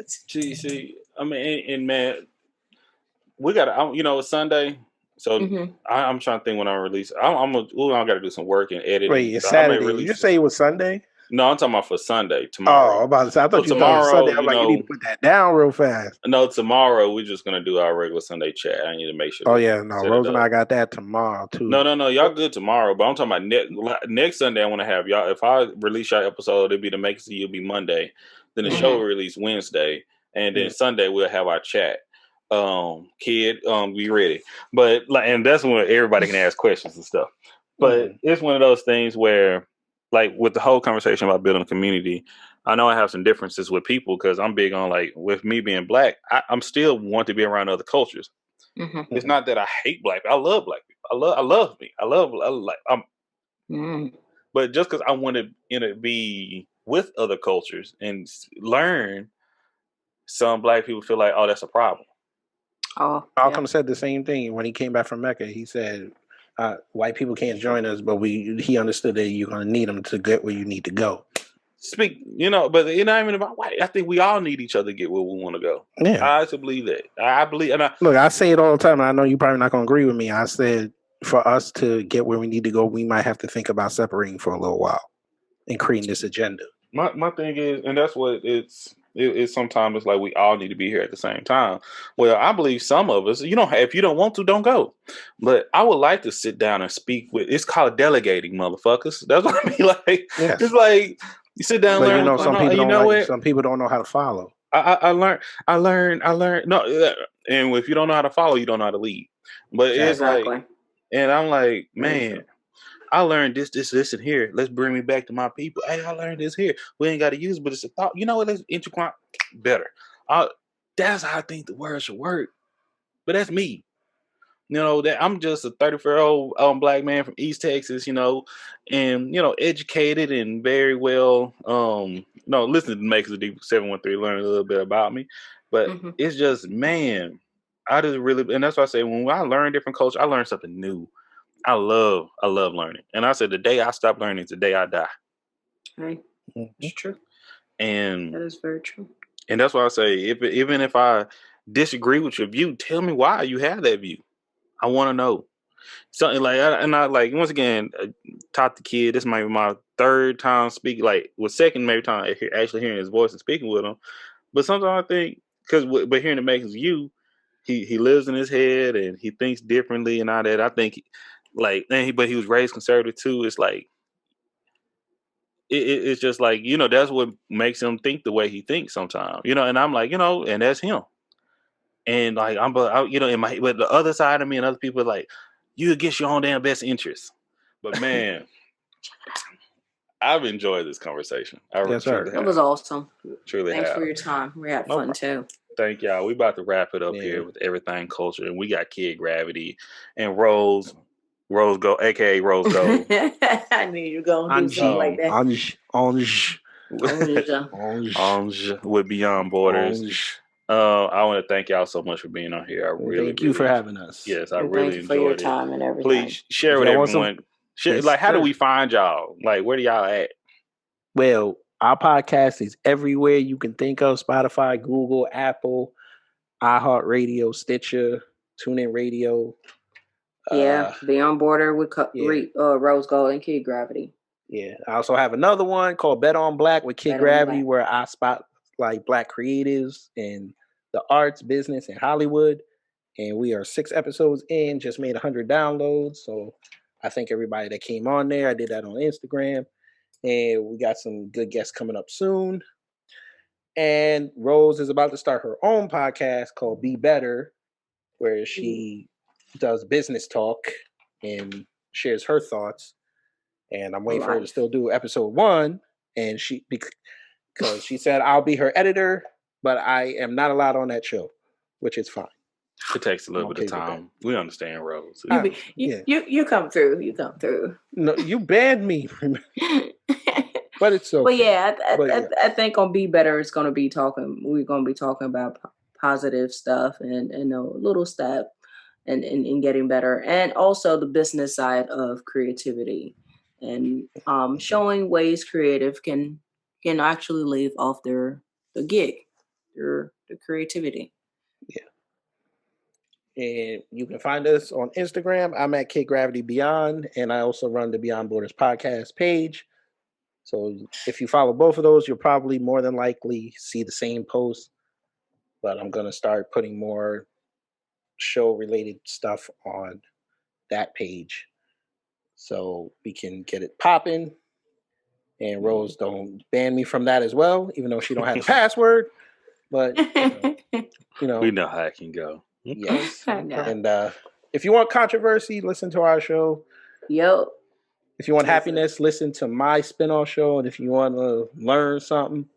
S9: See, I mean, and man, we got to, it's Sunday, so I'm trying to think when I release. I got to do some work and edit.
S3: Wait, it's Saturday. You just say it was Sunday?
S9: No, I'm talking about for Sunday, tomorrow.
S3: Oh, about to say, I thought you thought it was Sunday. I'm like, you need to put that down real fast.
S9: No, tomorrow we're just gonna do our regular Sunday chat. I need to make sure.
S3: Oh yeah, no, Rose and I got that tomorrow too.
S9: No, y'all good tomorrow, but I'm talking about next Sunday. I want to have y'all. If I release y'all episode, it'll be the Make It See You'll be Monday. Then the show will release Wednesday, and then Sunday we'll have our chat. Kid, be ready. But and that's when everybody can ask questions and stuff. But it's one of those things where, like with the whole conversation about building a community, I know I have some differences with people because I'm big on with me being black, I'm still want to be around other cultures. It's not that I hate black people. I love black people. I love me. I love But just because I want to be with other cultures and learn, some black people feel like, oh, that's a problem.
S2: Oh,
S3: Malcolm said the same thing when he came back from Mecca. He said, white people can't join us, but he understood that you're going to need them to get where you need to go.
S9: But it's not even about white. I think we all need each other to get where we want to go.
S3: Yeah.
S9: I actually believe that. I believe,
S3: look, I say it all the time, and I know you're probably not going to agree with me. I said, for us to get where we need to go, we might have to think about separating for a little while and creating this agenda.
S9: My thing is, and that's what it's sometimes it's like we all need to be here at the same time. Well, I believe some of us, if you don't want to, don't go. But I would like to sit down and speak with. It's called delegating, motherfuckers. That's what I mean. Like,
S3: yes.
S9: It's like you sit down and learn.
S3: Some people don't know how to follow.
S9: I learned. No, and if you don't know how to follow, you don't know how to lead. But it's like, and I'm like, man. I learned this, and here. Let's bring me back to my people. Hey, I learned this here. We ain't got to use it, but it's a thought. You know what? Let's intertwine better. That's how I think the word should work. But that's me. That I'm just a 34-year-old black man from East Texas, and, educated and very well, listen to Makers of Deep 713, learn a little bit about me. But it's just, man, I just really, and that's why I say when I learn different culture, I learn something new. I love learning. And I said, the day I stop learning is the day I die.
S2: Right. It's true.
S9: And
S2: that is very true.
S9: And that's why I say, even if I disagree with your view, tell me why you have that view. I want to know. Something like, once again, taught the kid, this might be my third time speaking, second maybe time actually hearing his voice and speaking with him. But sometimes I think, but hearing it makes you, he lives in his head and he thinks differently and all that. I think, but he was raised conservative too. It's like, it's just like, that's what makes him think the way he thinks sometimes, and I'm like, and that's him. And like, but the other side of me and other people are like, you against your own damn best interest. But man, I've enjoyed this conversation.
S2: Yes, sir. It was awesome.
S9: Truly
S2: Thanks for your time. We had fun too.
S9: Thank y'all. We about to wrap it up here with everything culture. And we got Kid Gravity and Rose Gold, aka Rose Gold.
S2: I knew you were going to do something like that.
S9: Ange with Beyond Borders. I want to thank y'all so much for being on here.
S3: Thank you for having us.
S9: Yes, I really enjoyed it. Thank you
S2: for your time and everything.
S9: Please share with everyone. How do we find y'all? Like, where do y'all at?
S3: Well, our podcast is everywhere you can think of: Spotify, Google, Apple, iHeartRadio, Stitcher, TuneIn Radio.
S2: Beyond Border with Rose Gold and Kid Gravity.
S3: Yeah. I also have another one called Bet on Black with Kid Gravity, where I spot like Black creatives in the arts, business, and Hollywood. And we are 6 episodes in, just made 100 downloads. So I thank everybody that came on there. I did that on Instagram. And we got some good guests coming up soon. And Rose is about to start her own podcast called Be Better, where she does business talk and shares her thoughts. And I'm waiting for her to still do episode 1. And because she said I'll be her editor, but I am not allowed on that show, which is fine.
S9: It takes a little bit of time. We understand, Rose.
S2: You come through. You come through.
S3: No, you banned me. But it's okay.
S2: But yeah, I think on Be Better, we're going to be talking about positive stuff and a little step and getting better. And also the business side of creativity and showing ways creative can actually live off the gig, the creativity.
S3: Yeah. And you can find us on Instagram. I'm at Kid Gravity Beyond, and I also run the Beyond Borders podcast page. So if you follow both of those, you'll probably more than likely see the same post. But I'm going to start putting more show-related stuff on that page so we can get it popping. And Rose, don't ban me from that as well, even though she don't have the password. But,
S9: we know how it can go.
S3: Yes. And if you want controversy, listen to our show.
S2: Yo.
S3: If you want happiness, listen to my spinoff show. And if you want to learn something,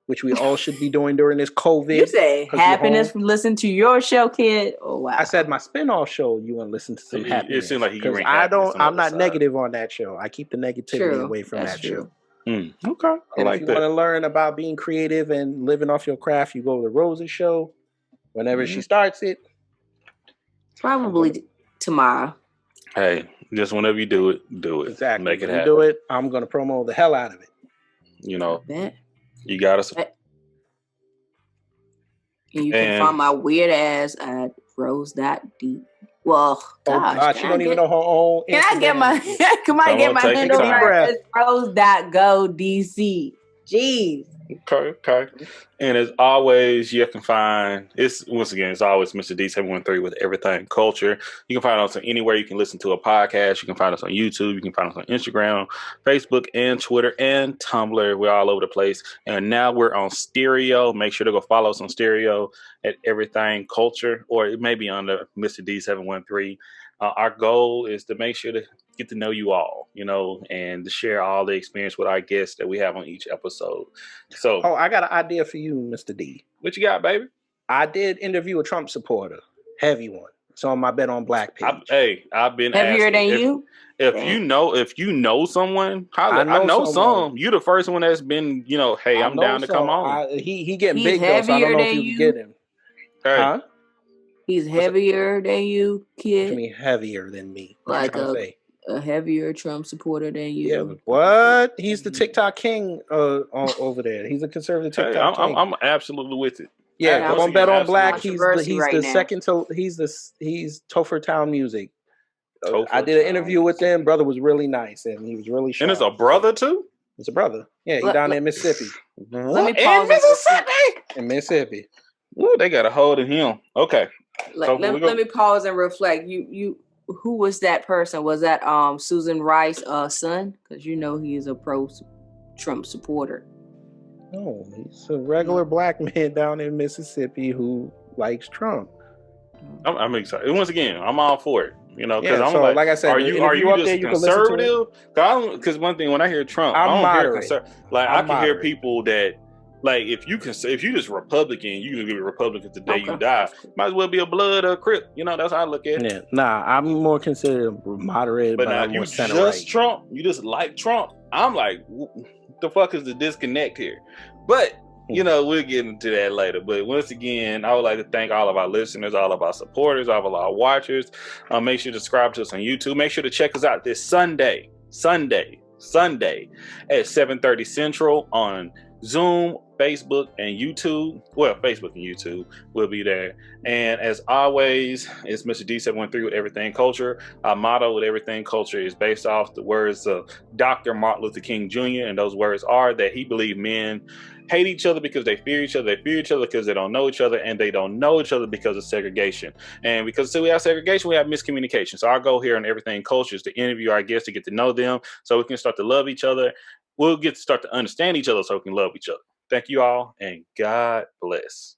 S3: which we all should be doing during this COVID.
S2: You say happiness from listening to your show, kid? Oh, wow.
S3: I said my spinoff show, you want to listen to some happiness.
S9: It seems like
S3: because I'm not negative on that show. I keep the negativity away from that show.
S9: Okay.
S3: And if you want to learn about being creative and living off your craft, you go to Rose's show whenever she starts it.
S2: Probably tomorrow.
S9: Hey, just whenever you do it, do it.
S3: Exactly.
S9: Make it happen.
S3: You do it, I'm going to promo the hell out of it.
S9: You know, you got to.
S2: And you can find my weird ass at Rose.d. Well, gosh,
S3: she don't even know her own.
S2: Can I get my handle right? Rose.go.dc. Jeez.
S9: Okay. And as always, you can find it's always Mr. D713 with everything culture. You can find us on anywhere you can listen to a podcast. You can find us on YouTube. You can find us on Instagram, Facebook, and Twitter, and Tumblr. We're all over the place. And now we're on stereo. Make sure to go follow us on stereo at Everything Culture, or it may be under Mr. D713. Our goal is to make sure to get to know you all, and to share all the experience with our guests that we have on each episode. So,
S3: I got an idea for you, Mr. D.
S9: What you got, baby?
S3: I did interview a Trump supporter, heavy one. It's on my Bet on Black page.
S9: I've been
S2: heavier
S9: asking,
S2: than you.
S9: If you know someone, I know some. You the first one that's been, hey, I'm down to come on.
S3: He getting big though, so I don't know if you can get him.
S9: Hey.
S3: Huh?
S2: He's heavier than you, kid.
S3: I mean, heavier than me.
S2: Like a heavier Trump supporter than you.
S3: Yeah, what? He's the TikTok king over there. He's a conservative TikTok king.
S9: I'm absolutely with it.
S3: Yeah, on Bet on Black. He's
S2: right
S3: the
S2: now.
S3: second to he's Topher Town Music. I did an interview with him. Brother was really nice, and he was really sharp.
S9: And it's a brother too.
S3: It's a brother. Yeah, he's down there in Mississippi.
S2: Let me pause
S3: in Mississippi.
S9: Ooh, they got a hold of him. Okay.
S2: Let me pause and reflect. You who was that person? Was that Susan Rice's son? Because he is a pro-Trump supporter.
S3: No, he's a regular black man down in Mississippi who likes Trump.
S9: I'm excited. Once again, I'm all for it. Because I'm
S3: like I said,
S9: are you just conservative? Because one thing when I hear Trump, I don't hear conservative. I can hear people that. Like if you just Republican, you can be Republican the day you die. Might as well be a blood or Crip. That's how I look at it.
S3: Yeah. Nah, I'm more considered moderate, but I'm more center right.
S9: Just Trump. You just like Trump. I'm like, what the fuck is the disconnect here? But we'll get into that later. But once again, I would like to thank all of our listeners, all of our supporters, all of our watchers. Make sure to subscribe to us on YouTube. Make sure to check us out this Sunday at 7:30 Central on Zoom, Facebook, and YouTube. Well, Facebook and YouTube will be there. And as always, it's Mr. D713 with Everything Culture. Our motto with Everything Culture is based off the words of Dr. Martin Luther King Jr. And those words are that he believed men hate each other because they fear each other. They fear each other because they don't know each other, and they don't know each other because of segregation. And because we have segregation, we have miscommunication. So our goal here on Everything Culture is to interview our guests to get to know them so we can start to love each other. We'll get to start to understand each other so we can love each other. Thank you all, and God bless.